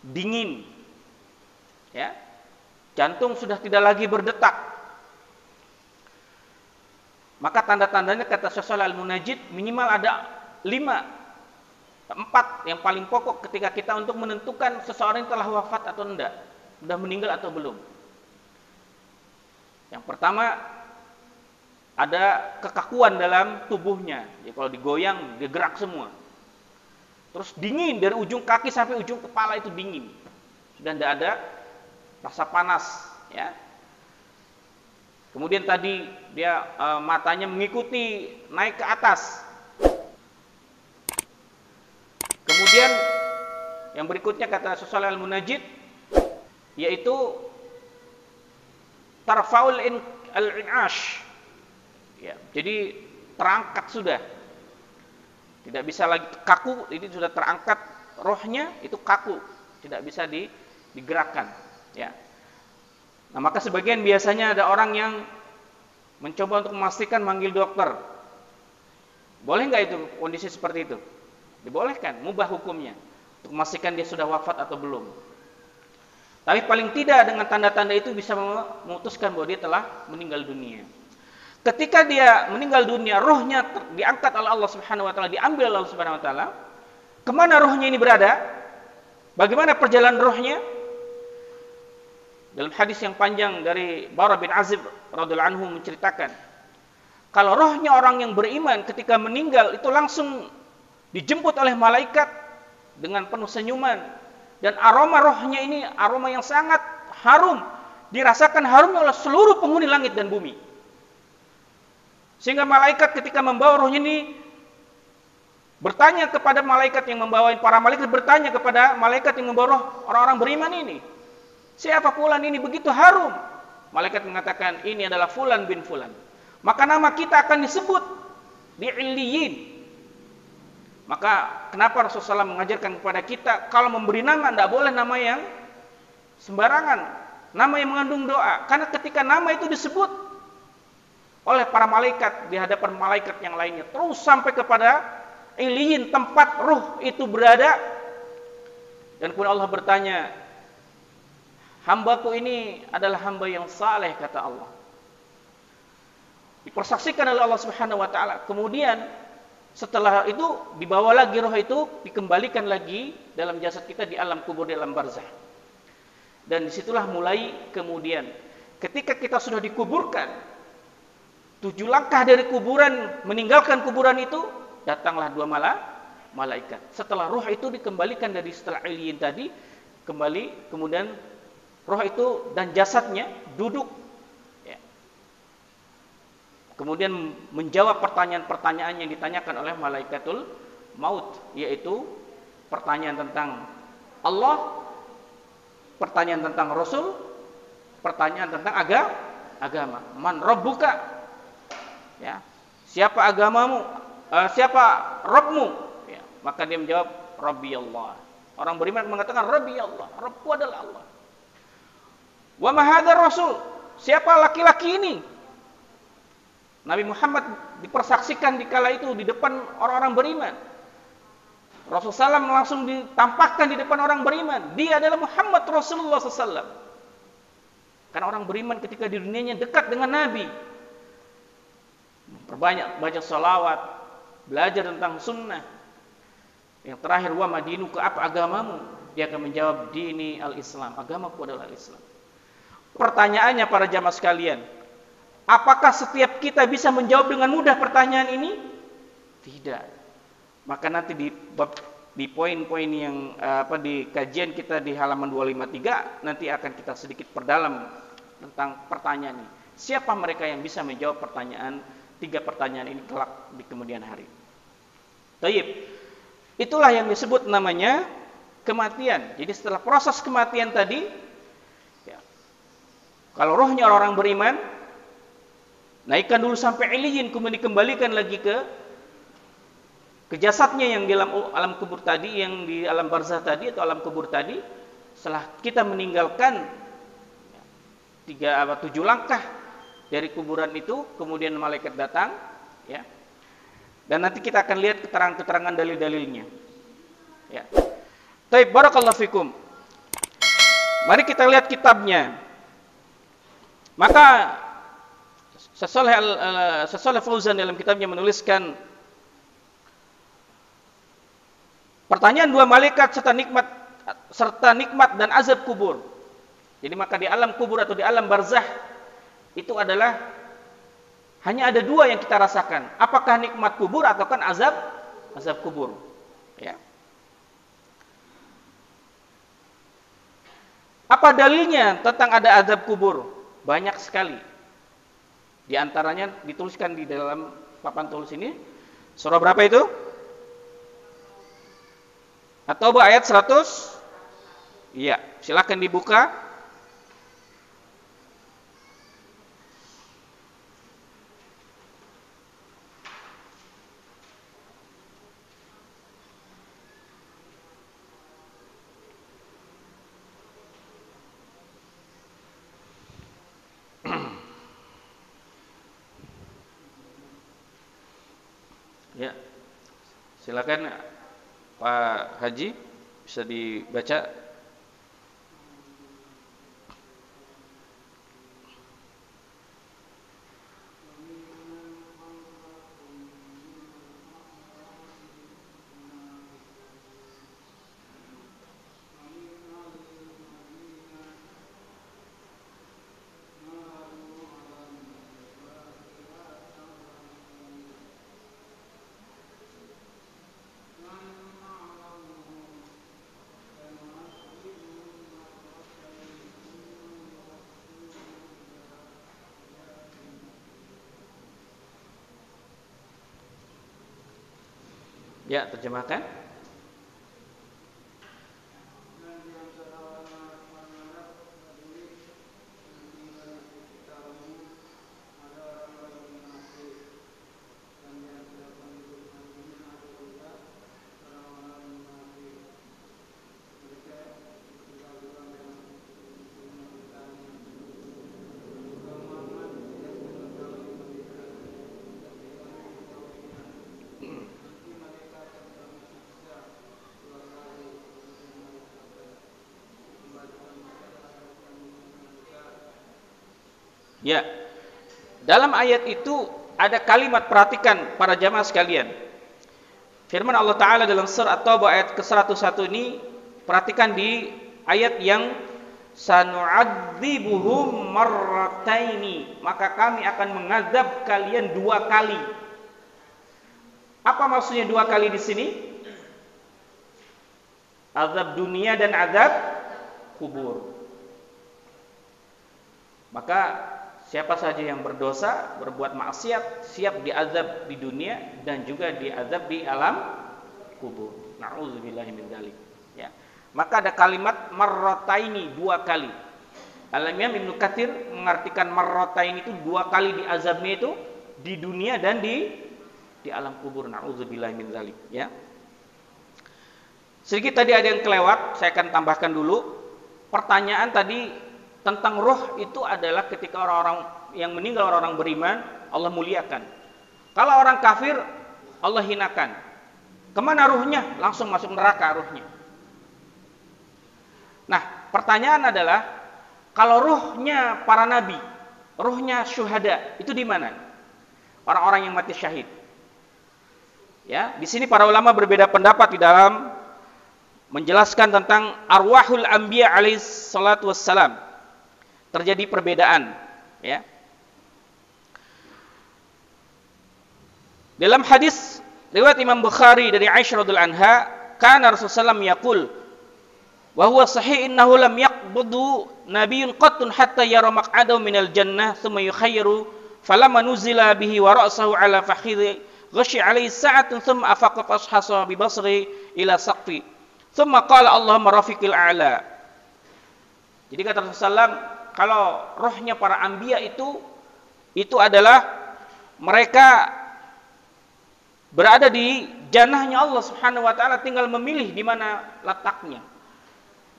dingin, ya, jantung sudah tidak lagi berdetak. Maka tanda-tandanya kata Syekh Shalih Al-Munajjid minimal ada 4 yang paling pokok ketika kita untuk menentukan seseorang yang telah wafat atau tidak, sudah meninggal atau belum. Yang pertama, ada kekakuan dalam tubuhnya. Ya, kalau digoyang, dia gerak semua. Terus dingin dari ujung kaki sampai ujung kepala itu dingin. Sudah tidak ada rasa panas, ya. Kemudian tadi dia matanya mengikuti naik ke atas. Kemudian yang berikutnya kata Syekh Shalih Al-Munajjid yaitu tarfaul al-inash. Ya, jadi terangkat sudah. Tidak bisa lagi kaku, ini sudah terangkat rohnya itu kaku, tidak bisa digerakkan, ya. Nah, maka sebagian biasanya ada orang yang mencoba untuk memastikan manggil dokter. Boleh nggak itu kondisi seperti itu? Dibolehkan, mubah hukumnya untuk memastikan dia sudah wafat atau belum. Tapi paling tidak dengan tanda-tanda itu bisa memutuskan bahwa dia telah meninggal dunia. Ketika dia meninggal dunia, rohnya diangkat oleh Allah Subhanahu wa taala, diambil oleh Allah Subhanahu wa taala. Kemana rohnya ini berada? Bagaimana perjalanan rohnya? Dalam hadis yang panjang dari Bara bin Azib radhiyallahu anhu menceritakan, kalau rohnya orang yang beriman ketika meninggal itu langsung dijemput oleh malaikat dengan penuh senyuman, dan aroma rohnya ini aroma yang sangat harum, dirasakan harumnya oleh seluruh penghuni langit dan bumi. Sehingga malaikat ketika membawa rohnya ini bertanya kepada malaikat yang membawa, para malaikat bertanya kepada malaikat yang membawa roh orang-orang beriman ini, siapa fulan ini begitu harum? Malaikat mengatakan, ini adalah fulan bin fulan. Maka nama kita akan disebut di Illiyin. Maka kenapa Rasulullah SAW mengajarkan kepada kita kalau memberi nama tidak boleh nama yang sembarangan, nama yang mengandung doa. Karena ketika nama itu disebut oleh para malaikat di hadapan malaikat yang lainnya, terus sampai kepada Illiyin, tempat ruh itu berada. Dan kemudian Allah bertanya, hambaku ini adalah hamba yang saleh, kata Allah. Dipersaksikan oleh Allah Subhanahu wa taala. Kemudian setelah itu dibawa lagi roh itu, dikembalikan lagi dalam jasad kita di alam kubur, di alam barzah. Dan disitulah mulai kemudian ketika kita sudah dikuburkan, 7 langkah dari kuburan, meninggalkan kuburan itu, datanglah 2 malaikat. Setelah roh itu dikembalikan dari setelah Illiyin tadi, kembali, kemudian roh itu dan jasadnya duduk, ya. Kemudian menjawab pertanyaan-pertanyaan yang ditanyakan oleh malaikatul maut, yaitu pertanyaan tentang Allah, pertanyaan tentang Rasul, pertanyaan tentang agama. Man rabbuka? Ya, siapa agamamu? Siapa Rabbmu? Ya, maka dia menjawab, Rabbi Allah. Orang beriman mengatakan, Rabbi Allah, Rabbku adalah Allah. Wa ma hadzal rasul? Siapa laki-laki ini? Nabi Muhammad dipersaksikan di kala itu di depan orang-orang beriman. Rasulullah SAW langsung ditampakkan di depan orang beriman. Dia adalah Muhammad Rasulullah SAW. Karena orang beriman ketika di dunianya dekat dengan Nabi, perbanyak baca salawat, belajar tentang sunnah. Yang terakhir, wa madinuka, apa agamamu? Dia akan menjawab, dini al-Islam, agamaku adalah Islam. Pertanyaannya para jamaah sekalian, apakah setiap kita bisa menjawab dengan mudah pertanyaan ini? Tidak. Maka nanti di poin-poin yang di kajian kita di halaman 253 nanti akan kita sedikit perdalam tentang pertanyaan ini. Siapa mereka yang bisa menjawab pertanyaan, 3 pertanyaan ini kelak di kemudian hari. Taib. Itulah yang disebut namanya kematian. Jadi setelah proses kematian tadi, ya, kalau rohnya orang beriman naikkan dulu sampai iliyin, kemudian dikembalikan lagi ke jasadnya yang di alam kubur tadi, yang di alam barzah tadi atau alam kubur tadi. Setelah kita meninggalkan 7 langkah dari kuburan itu, kemudian malaikat datang, ya. Dan nanti kita akan lihat keterangan dalil-dalilnya. Ya. Baik, barakallahu fikum. Mari kita lihat kitabnya. Maka Syekh Fauzan dalam kitabnya menuliskan pertanyaan 2 malaikat serta nikmat dan azab kubur. Jadi maka di alam kubur atau di alam barzah itu adalah hanya ada 2 yang kita rasakan. Apakah nikmat kubur ataukah azab kubur? Ya. Apa dalilnya tentang ada azab kubur? Banyak sekali. Di antaranya dituliskan di dalam papan tulis ini. Surah berapa itu? At-Taubah ayat 100. Iya, silakan dibuka. Ya, silakan Pak Haji, bisa dibaca. Ya, terjemahkan. Ya, dalam ayat itu ada kalimat, perhatikan para jamaah sekalian. Firman Allah Ta'ala dalam surah At-Taubah ayat ke-101 ini, perhatikan di ayat yang sanu'adzibuhum marrataini, maka kami akan mengazab kalian 2 kali. Apa maksudnya 2 kali di sini? Azab dunia dan azab kubur. Maka siapa saja yang berdosa, berbuat maksiat, siap diazab di dunia dan juga diazab di alam kubur. Na'udzubillahi min dzalik. Ya. Maka ada kalimat marrataini, 2 kali. Al-Imam Ibnu Katsir mengartikan marrataini itu 2 kali diazabnya itu di dunia dan di alam kubur. Na'udzubillahi min dzalik, ya. Sedikit tadi ada yang kelewat, saya akan tambahkan dulu. Pertanyaan tadi tentang roh itu adalah ketika orang-orang yang meninggal, orang-orang beriman, Allah muliakan. Kalau orang kafir, Allah hinakan. Kemana ruhnya? Langsung masuk neraka ruhnya. Nah, pertanyaan adalah, kalau ruhnya para nabi, ruhnya syuhada, itu di mana? Orang-orang yang mati syahid. Ya, di sini para ulama berbeda pendapat di dalam menjelaskan tentang arwahul anbiya alaihi salatu wassalam. Terjadi perbedaan, ya. Dalam hadis riwayat Imam Bukhari dari Aisyah radhiyallahu anha, kana Rasulullah sallallahu yaqul wa huwa sahih innahu lam yaqbudu nabiyyun qattun hatta yara maq'adahu minal jannah thumma yukhayyaru falamma nuzila bihi wa ra'sahu ala fakhidhi ghashi alaihi sa'atun thumma afaqa fashasa bi basri ila saqfi thumma qala Allahumma rafiqil a'la. Jadi kata Rasulullah, kalau rohnya para anbiya itu itu adalah mereka berada di jannahnya Allah Subhanahu wa taala, tinggal memilih di mana letaknya.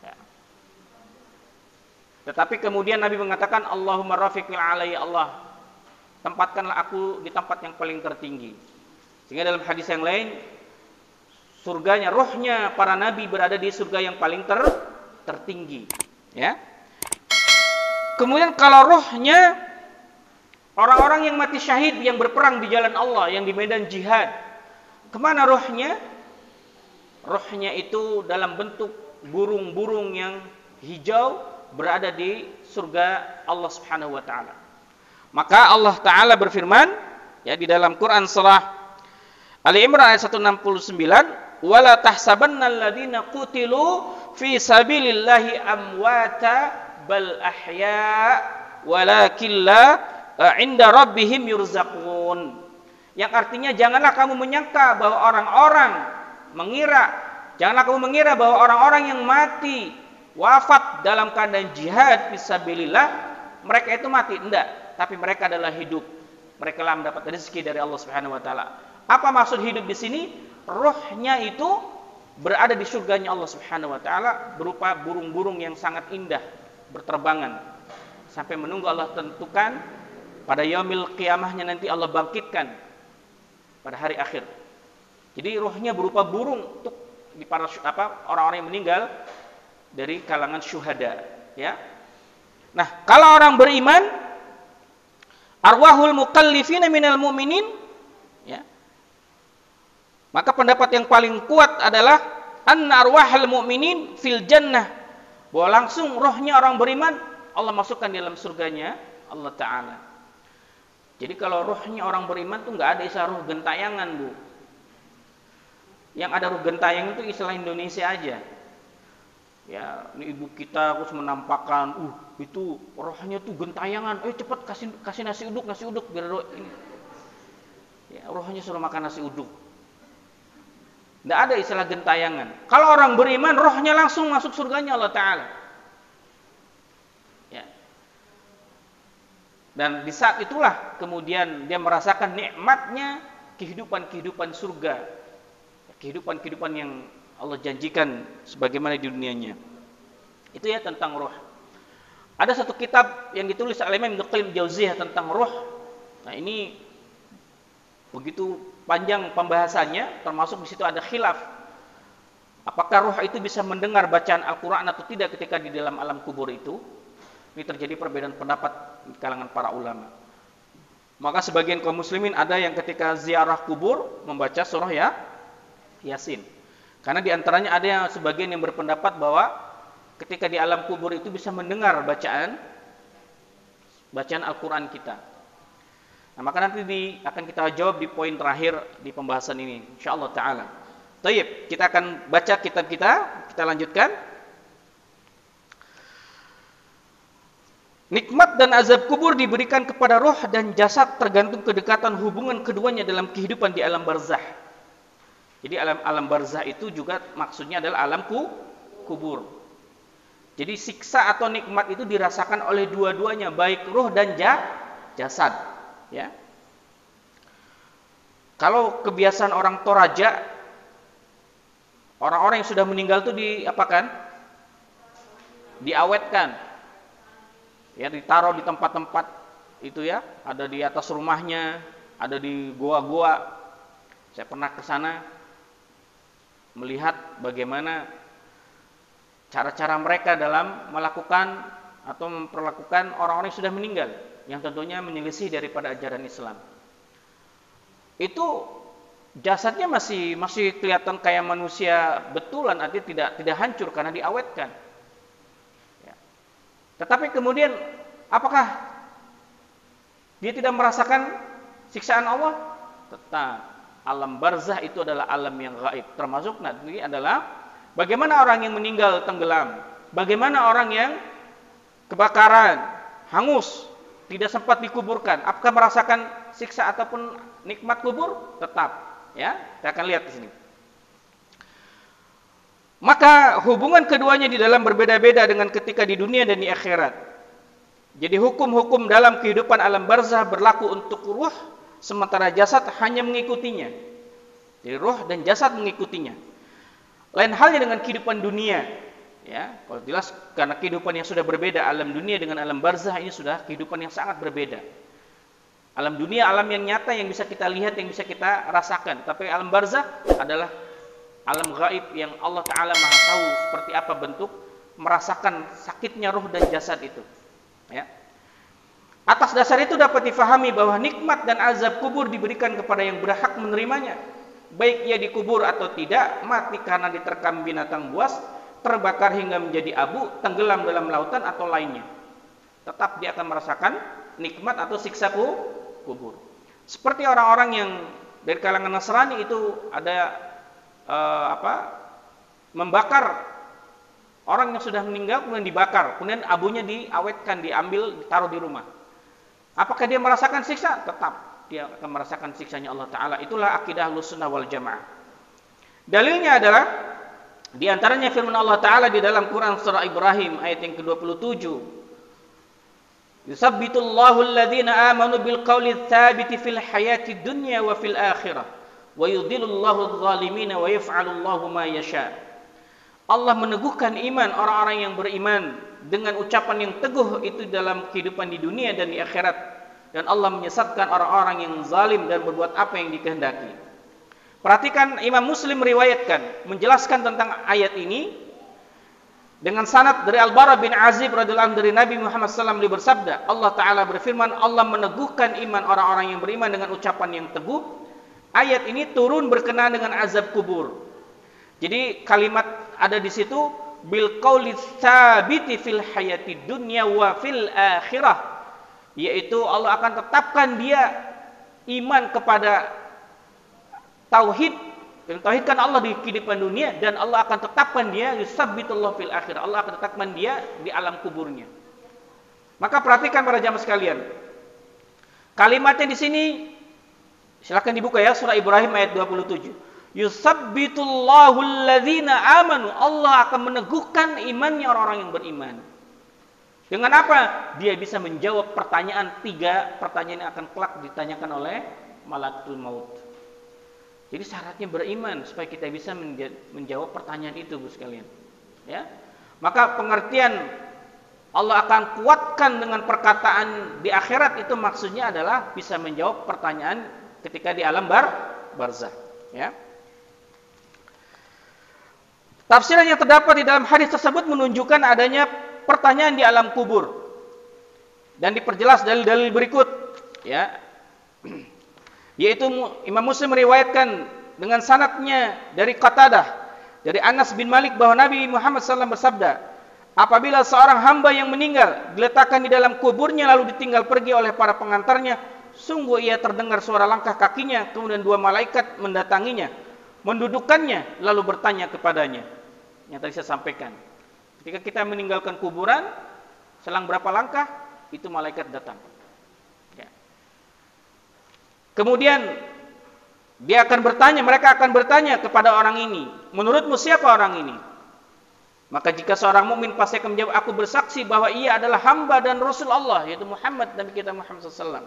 Ya. Tetapi kemudian Nabi mengatakan, Allahumma rafiqil alaiya, Allah, tempatkanlah aku di tempat yang paling tertinggi. Sehingga dalam hadis yang lain, surganya, rohnya para nabi berada di surga yang paling tertinggi. Ya. Kemudian kalau rohnya orang-orang yang mati syahid, yang berperang di jalan Allah, yang di medan jihad, kemana rohnya? Rohnya itu dalam bentuk burung-burung yang hijau berada di surga Allah Subhanahu wa taala. Maka Allah taala berfirman ya di dalam Quran surah Ali Imran ayat 169, wala tahsabanna alladziina qutilu fi sabilillahi amwata bal ahya walakin la inda rabbihim yurzaqun. Yang artinya janganlah kamu menyangka bahwa janganlah kamu mengira bahwa orang-orang yang mati wafat dalam keadaan jihad fisabilillah mereka itu mati, enggak, tapi mereka adalah hidup. Mereka telah mendapat rezeki dari Allah Subhanahu wa taala. Apa maksud hidup di sini? Rohnya itu berada di surganya Allah Subhanahu wa taala berupa burung-burung yang sangat indah berterbangan sampai menunggu Allah tentukan pada yaumil qiyamahnya nanti Allah bangkitkan pada hari akhir. Jadi rohnya berupa burung untuk di para orang-orang yang meninggal dari kalangan syuhada, ya. Nah, kalau orang beriman, arwahul mukallifina minal mu'minin, ya. Maka pendapat yang paling kuat adalah anna arwahal mu'minin fil jannah, bahwa langsung rohnya orang beriman Allah masukkan di dalam surganya Allah taala. Jadi kalau rohnya orang beriman tuh nggak ada istilah roh gentayangan, Bu. Yang ada roh gentayangan itu istilah Indonesia aja. Ya, ini ibu kita terus menampakkan, itu rohnya tuh gentayangan. Cepat kasih nasi uduk biar roh ini. Ya, rohnya suruh makan nasi uduk. Nggak ada istilah gentayangan. Kalau orang beriman, rohnya langsung masuk surganya Allah taala. Ya. Dan di saat itulah kemudian dia merasakan nikmatnya kehidupan surga. Kehidupan yang Allah janjikan sebagaimana di dunianya. Itu ya tentang roh. Ada satu kitab yang ditulis oleh Imam Ibnu Qayyim Jauziyah tentang roh. Nah, ini begitu panjang pembahasannya, termasuk di situ ada khilaf. Apakah roh itu bisa mendengar bacaan Al-Qur'an atau tidak ketika di dalam alam kubur itu? Ini terjadi perbedaan pendapat di kalangan para ulama. Maka sebagian kaum muslimin ada yang ketika ziarah kubur membaca surah Yasin. Karena di antaranya ada yang sebagian yang berpendapat bahwa ketika di alam kubur itu bisa mendengar bacaan Al-Qur'an kita. Nah, maka nanti akan kita jawab di poin terakhir di pembahasan ini, insyaallah taala. Baik, kita akan baca kitab kita lanjutkan. Nikmat dan azab kubur diberikan kepada roh dan jasad tergantung kedekatan hubungan keduanya dalam kehidupan di alam barzah. Jadi alam barzah itu juga maksudnya adalah alam kubur. Jadi siksa atau nikmat itu dirasakan oleh dua-duanya, baik roh dan jasad. Ya. Kalau kebiasaan orang Toraja, orang-orang yang sudah meninggal itu diapakan? Diawetkan. Ya, ditaruh di tempat-tempat itu ya, ada di atas rumahnya, ada di goa-goa. Saya pernah ke sana melihat bagaimana cara-cara mereka dalam melakukan atau memperlakukan orang-orang yang sudah meninggal, yang tentunya menyelisih daripada ajaran Islam. Itu jasadnya masih kelihatan kayak manusia betulan, artinya tidak hancur karena diawetkan. Ya. Tetapi kemudian apakah dia tidak merasakan siksaan Allah? Tetap. Alam barzah itu adalah alam yang gaib. Termasuk nanti adalah bagaimana orang yang meninggal tenggelam, bagaimana orang yang kebakaran, hangus, tidak sempat dikuburkan. Apakah merasakan siksa ataupun nikmat kubur? Tetap. Ya, kita akan lihat di sini. Maka hubungan keduanya di dalam berbeda-beda dengan ketika di dunia dan di akhirat. Jadi hukum-hukum dalam kehidupan alam barzah berlaku untuk ruh, sementara jasad hanya mengikutinya. Jadi ruh dan jasad mengikutinya. Lain halnya dengan kehidupan dunia. Ya, kalau jelas karena kehidupan yang sudah berbeda, alam dunia dengan alam barzah ini sudah kehidupan yang sangat berbeda. Alam dunia alam yang nyata yang bisa kita lihat, yang bisa kita rasakan. Tapi alam barzah adalah alam gaib yang Allah Ta'ala Maha tahu seperti apa bentuk merasakan sakitnya ruh dan jasad itu. Ya. Atas dasar itu dapat difahami bahwa nikmat dan azab kubur diberikan kepada yang berhak menerimanya. Baik ia dikubur atau tidak, mati karena diterkam binatang buas, terbakar hingga menjadi abu, tenggelam dalam lautan atau lainnya. Tetap dia akan merasakan nikmat atau siksa kubur. Seperti orang-orang yang dari kalangan Nasrani itu ada membakar orang yang sudah meninggal kemudian dibakar, kemudian abunya diawetkan, diambil, ditaruh di rumah. Apakah dia merasakan siksa? Tetap dia akan merasakan siksanya Allah Ta'ala. Itulah akidah Ahlussunnah wal Jamaah. Dalilnya adalah di antaranya firman Allah Ta'ala di dalam Quran surah Ibrahim ayat yang ke-27. Yusabbitullahu alladhina amanu bil qawli tsabiti fil hayati dunya wa fil akhirah wa yudhillullahu adh-dhalimina wa yaf'alullahu ma yasha'. Allah meneguhkan iman orang-orang yang beriman dengan ucapan yang teguh itu dalam kehidupan di dunia dan di akhirat, dan Allah menyesatkan orang-orang yang zalim dan berbuat apa yang dikehendaki. Perhatikan, Imam Muslim meriwayatkan menjelaskan tentang ayat ini dengan sanad dari Al-Bara bin Azib radhiyallahu anhu dari Nabi Muhammad SAW bersabda, Allah Ta'ala berfirman, Allah meneguhkan iman orang-orang yang beriman dengan ucapan yang teguh. Ayat ini turun berkenaan dengan azab kubur. Jadi kalimat ada di situ bil qauli tsabiti fil hayati dunya wa fil akhirah, yaitu Allah akan tetapkan dia iman kepada tauhid, mentauhidkan Allah di kehidupan dunia, dan Allah akan tetapkan dia yusabbitullah fil akhirah, Allah akan tetapkan dia di alam kuburnya. Maka perhatikan para jamaah sekalian, kalimatnya di sini silakan dibuka ya, surah Ibrahim ayat 27. Yusabbitullahu alladhina amanu, Allah akan meneguhkan imannya orang-orang yang beriman. Dengan apa? Dia bisa menjawab pertanyaan, 3 pertanyaan yang akan kelak ditanyakan oleh malakul maut. Jadi syaratnya beriman supaya kita bisa menjawab pertanyaan itu, Bu sekalian. Ya. Maka pengertian Allah akan kuatkan dengan perkataan di akhirat itu maksudnya adalah bisa menjawab pertanyaan ketika di alam barzah, ya. Tafsiran yang terdapat di dalam hadis tersebut menunjukkan adanya pertanyaan di alam kubur dan diperjelas dalil-dalil berikut, ya. Yaitu Imam Muslim meriwayatkan dengan sanadnya dari Qatadah dari Anas bin Malik bahwa Nabi Muhammad SAW bersabda, apabila seorang hamba yang meninggal diletakkan di dalam kuburnya lalu ditinggal pergi oleh para pengantarnya, sungguh ia terdengar suara langkah kakinya, kemudian 2 malaikat mendatanginya, mendudukkannya lalu bertanya kepadanya. Yang tadi saya sampaikan, ketika kita meninggalkan kuburan, selang berapa langkah itu malaikat datang, ya. Kemudian dia akan bertanya, mereka akan bertanya kepada orang ini, menurutmu siapa orang ini? Maka jika seorang mukmin pasti akan menjawab, aku bersaksi bahwa ia adalah hamba dan Rasul Allah, yaitu Muhammad, Nabi kita Muhammad SAW.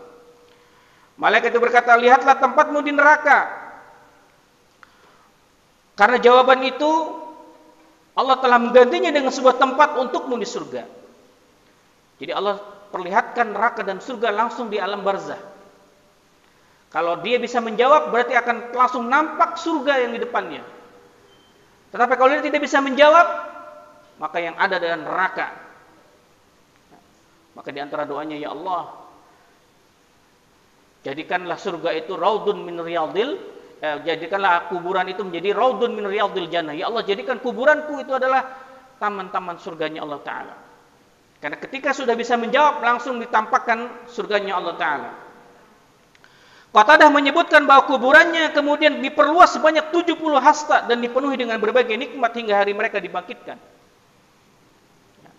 Malaikat itu berkata, lihatlah tempatmu di neraka. Karena jawaban itu Allah telah menggantinya dengan sebuah tempat untukmu di surga. Jadi Allah perlihatkan neraka dan surga langsung di alam barzah. Kalau dia bisa menjawab, berarti akan langsung nampak surga yang di depannya. Tetapi kalau dia tidak bisa menjawab, maka yang ada adalah neraka. Maka di antara doanya, ya Allah, jadikanlah surga itu raudun min riyadil, jadikanlah kuburan itu menjadi raudun min riyadil jannah. Ya Allah, jadikan kuburanku itu adalah taman-taman surganya Allah Ta'ala. Karena ketika sudah bisa menjawab, langsung ditampakkan surganya Allah Ta'ala. Qatadah menyebutkan bahwa kuburannya kemudian diperluas sebanyak 70 hasta dan dipenuhi dengan berbagai nikmat hingga hari mereka dibangkitkan. Ya.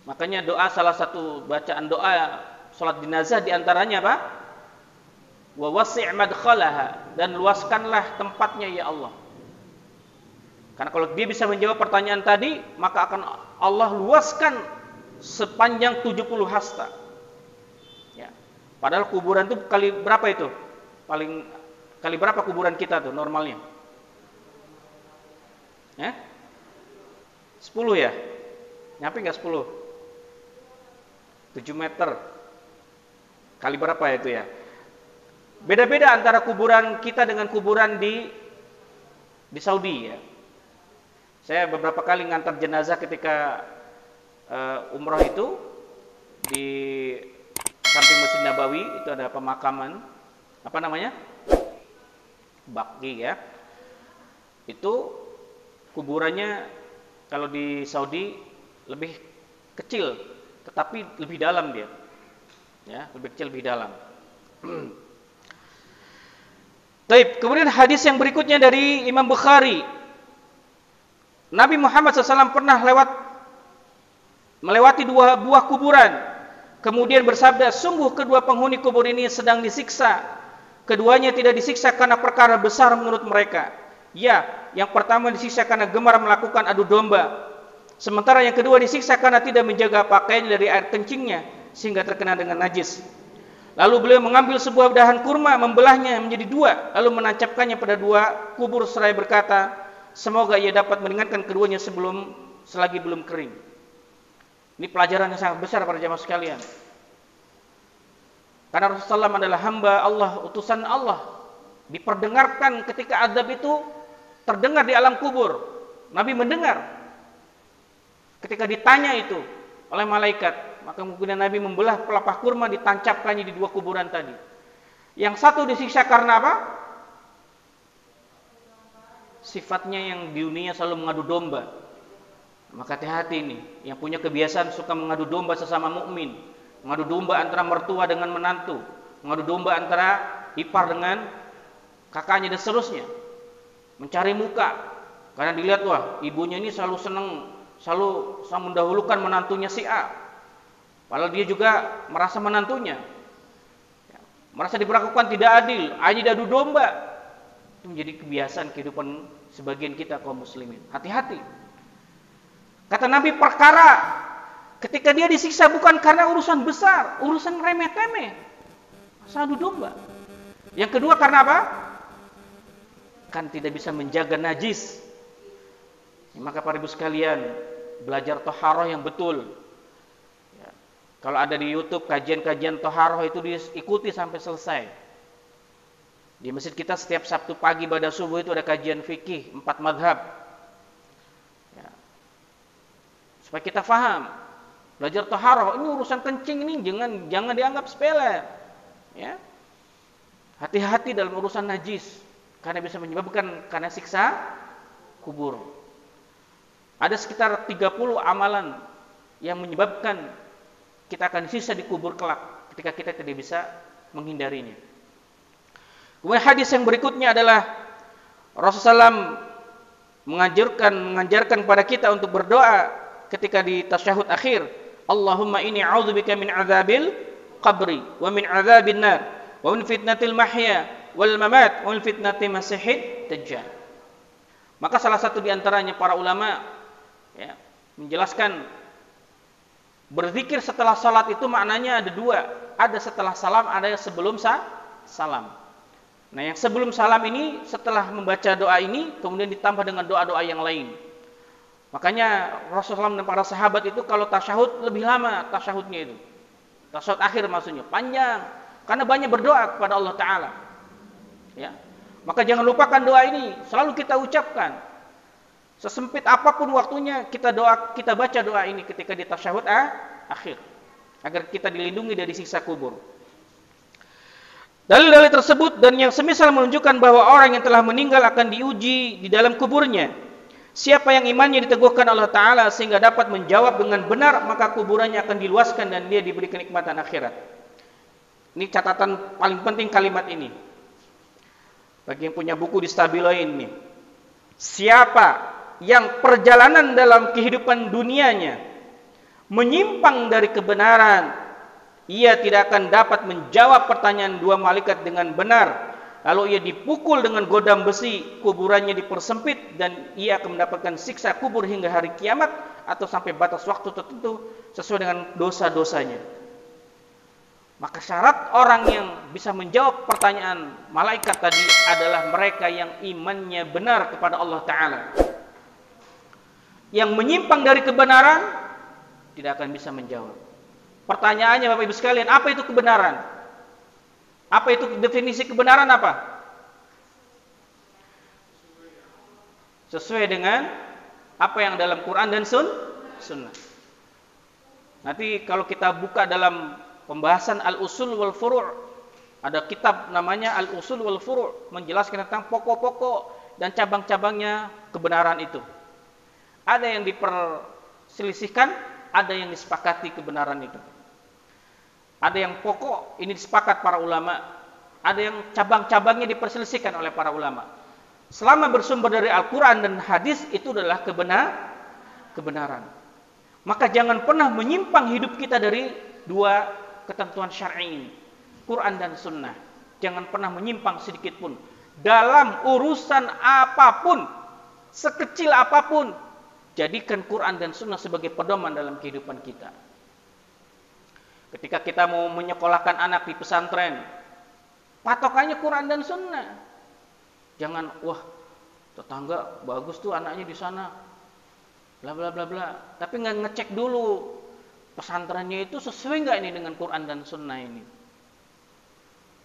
Makanya doa, salah satu bacaan doa salat jenazah diantaranya apa? Wa wasi' madkhalaha, dan luaskanlah tempatnya ya Allah. Karena kalau dia bisa menjawab pertanyaan tadi, maka akan Allah luaskan sepanjang 70 hasta. Padahal kuburan itu kali berapa itu? Kali berapa kuburan kita tuh normalnya? 10 ya? Nyampe nggak 10? 7 meter. Kali berapa itu ya? Beda-beda antara kuburan kita dengan kuburan di Saudi ya. Saya beberapa kali ngantar jenazah ketika umroh itu di samping Masjid Nabawi itu ada pemakaman apa namanya? Baqi ya. Itu kuburannya kalau di Saudi lebih kecil tetapi lebih dalam dia. Ya, lebih kecil lebih dalam. Baik, kemudian hadis yang berikutnya dari Imam Bukhari. Nabi Muhammad SAW pernah melewati 2 buah kuburan. Kemudian bersabda, sungguh kedua penghuni kubur ini sedang disiksa. Keduanya tidak disiksa karena perkara besar menurut mereka. Ya, yang pertama disiksa karena gemar melakukan adu domba. Sementara yang kedua disiksa karena tidak menjaga pakaian dari air kencingnya sehingga terkena dengan najis. Lalu beliau mengambil sebuah dahan kurma, membelahnya menjadi 2, lalu menancapkannya pada 2 kubur seraya berkata, semoga ia dapat meringankan keduanya selagi belum kering. Ini pelajaran yang sangat besar para jamaah sekalian. Karena Rasulullah SAW adalah hamba Allah, utusan Allah. Diperdengarkan ketika azab itu terdengar di alam kubur. Nabi mendengar. Ketika ditanya itu oleh malaikat, maka kemudian Nabi membelah pelepah kurma, ditancapkannya di 2 kuburan tadi. Yang satu disiksa karena apa? Sifatnya yang di dunia selalu mengadu domba. Maka hati-hati ini, yang punya kebiasaan suka mengadu domba sesama mukmin, mengadu domba antara mertua dengan menantu, mengadu domba antara ipar dengan kakaknya dan seterusnya. Mencari muka karena dilihat, wah, ibunya ini selalu senang, selalu mendahulukan menantunya si A. Padahal dia juga merasa menantunya, merasa diperlakukan tidak adil, hanya adu domba. Itu menjadi kebiasaan kehidupan sebagian kita kaum muslimin. Hati-hati. Kata Nabi, perkara ketika dia disiksa bukan karena urusan besar, urusan remeh-temeh, adu domba. Yang kedua karena apa? Kan tidak bisa menjaga najis. Maka para ibu sekalian, belajar thaharah yang betul. Kalau ada di YouTube kajian-kajian thaharah itu diikuti sampai selesai. Di masjid kita setiap Sabtu pagi pada subuh itu ada kajian fikih 4 madhab. Ya. Supaya kita faham. Belajar thaharah ini urusan kencing ini jangan dianggap sepele. Ya. Hati-hati dalam urusan najis karena bisa menyebabkan karena siksa kubur. Ada sekitar 30 amalan yang menyebabkan kita akan sisa di kubur kelak ketika kita tidak bisa menghindarinya. Kemudian hadis yang berikutnya adalah Rasulullah SAW mengajarkan pada kita untuk berdoa ketika di tasyahud akhir. Allahumma inni a'udzubika min adzabil qabri wa min adzabin nar wa min fitnatil mahya wal mamat wa min fitnati masihid dajjal. Maka salah satu di antaranya para ulama ya, menjelaskan berzikir setelah salat itu maknanya ada 2. Ada setelah salam, ada yang sebelum salam. Nah, yang sebelum salam ini setelah membaca doa ini kemudian ditambah dengan doa-doa yang lain. Makanya Rasulullah SAW dan para sahabat itu kalau tasyahud lebih lama tasyahudnya itu. Tasyahud akhir maksudnya panjang karena banyak berdoa kepada Allah Taala. Ya. Maka jangan lupakan doa ini, selalu kita ucapkan. Sesempit apapun waktunya kita baca doa ini ketika di tasyahud akhir agar kita dilindungi dari siksa kubur. Dalil-dalil tersebut dan yang semisal menunjukkan bahwa orang yang telah meninggal akan diuji di dalam kuburnya. Siapa yang imannya diteguhkan Allah Ta'ala sehingga dapat menjawab dengan benar, maka kuburannya akan diluaskan dan dia diberi kenikmatan akhirat. Ini catatan paling penting kalimat ini. Bagi yang punya buku di Stabilo ini. Siapa yang perjalanan dalam kehidupan dunianya menyimpang dari kebenaran, ia tidak akan dapat menjawab pertanyaan 2 malaikat dengan benar. Lalu ia dipukul dengan godam besi, kuburannya dipersempit dan ia akan mendapatkan siksa kubur hingga hari kiamat atau sampai batas waktu tertentu sesuai dengan dosa-dosanya. Maka syarat orang yang bisa menjawab pertanyaan malaikat tadi adalah mereka yang imannya benar kepada Allah Ta'ala. Yang menyimpang dari kebenaran tidak akan bisa menjawab. Pertanyaannya Bapak Ibu sekalian, apa itu kebenaran? Apa itu definisi kebenaran apa? Sesuai dengan apa yang dalam Quran dan Sunnah. Nanti kalau kita buka dalam pembahasan Al-Usul wal Furu', ada kitab namanya Al-Usul wal Furu', menjelaskan tentang pokok-pokok dan cabang-cabangnya kebenaran itu. Ada yang diperselisihkan, ada yang disepakati kebenaran itu. Ada yang pokok, ini disepakat para ulama. Ada yang cabang-cabangnya diperselisihkan oleh para ulama. Selama bersumber dari Al-Quran dan hadis, itu adalah kebenaran. Maka jangan pernah menyimpang hidup kita dari dua ketentuan syar'i ini, Quran dan Sunnah. Jangan pernah menyimpang sedikit pun dalam urusan apapun, sekecil apapun. Jadikan Quran dan Sunnah sebagai pedoman dalam kehidupan kita. Ketika kita mau menyekolahkan anak di pesantren, patokannya Quran dan Sunnah. Jangan, wah tetangga bagus tuh anaknya di sana, bla bla bla bla. Tapi nggak ngecek dulu pesantrennya itu sesuai nggak ini dengan Quran dan Sunnah ini.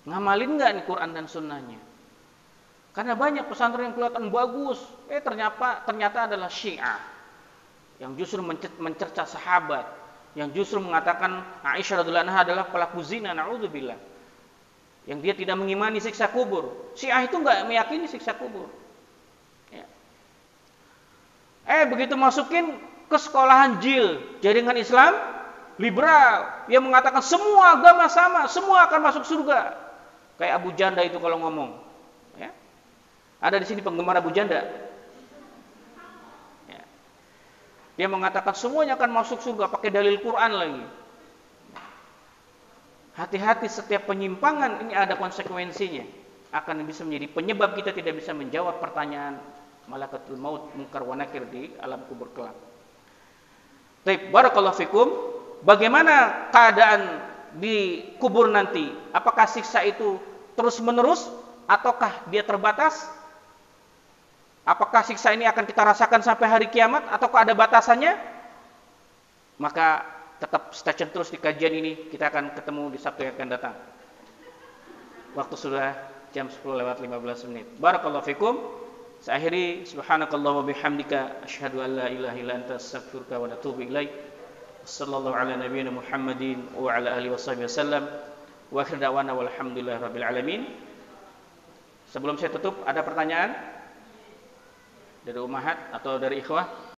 Ngamalin nggak nih Quran dan Sunnahnya? Karena banyak pesantren yang kelihatan bagus, ternyata adalah Syiah yang justru mencerca sahabat, yang justru mengatakan Aisyah radhiyallahu anha adalah pelaku zina, naudzubillah. Yang dia tidak mengimani siksa kubur. Syiah itu nggak meyakini siksa kubur. Ya. Begitu masukin ke sekolahan JIL, jaringan Islam liberal, yang mengatakan semua agama sama, semua akan masuk surga. Kayak Abu Janda itu kalau ngomong. Ya. Ada di sini penggemar Abu Janda. Ya. Dia mengatakan semuanya akan masuk surga pakai dalil Quran lagi. Hati-hati, setiap penyimpangan ini ada konsekuensinya. Akan bisa menjadi penyebab kita tidak bisa menjawab pertanyaan malakatul maut, munkar wa nakir di alam kubur kelak. Baik, barakallahu fikum. Bagaimana keadaan di kubur nanti? Apakah siksa itu terus menerus ataukah dia terbatas? Apakah siksa ini akan kita rasakan sampai hari kiamat ataukah ada batasannya? Maka tetap stay tune terus di kajian ini. Kita akan ketemu di Sabtu yang akan datang. Waktu sudah jam 10:15. Barakallahu fikum. Saya akhiri, subhanakallah wa bihamdika asyhadu an la ilaha illa anta astaghfiruka wa atubu ilaik. Sallallahu ala nabiyyina Muhammadin wa ala alihi washabihi wasallam. Wa akhir da'wana walhamdulillahi rabbil alamin. Sebelum saya tutup, ada pertanyaan dari ummahat atau dari ikhwah?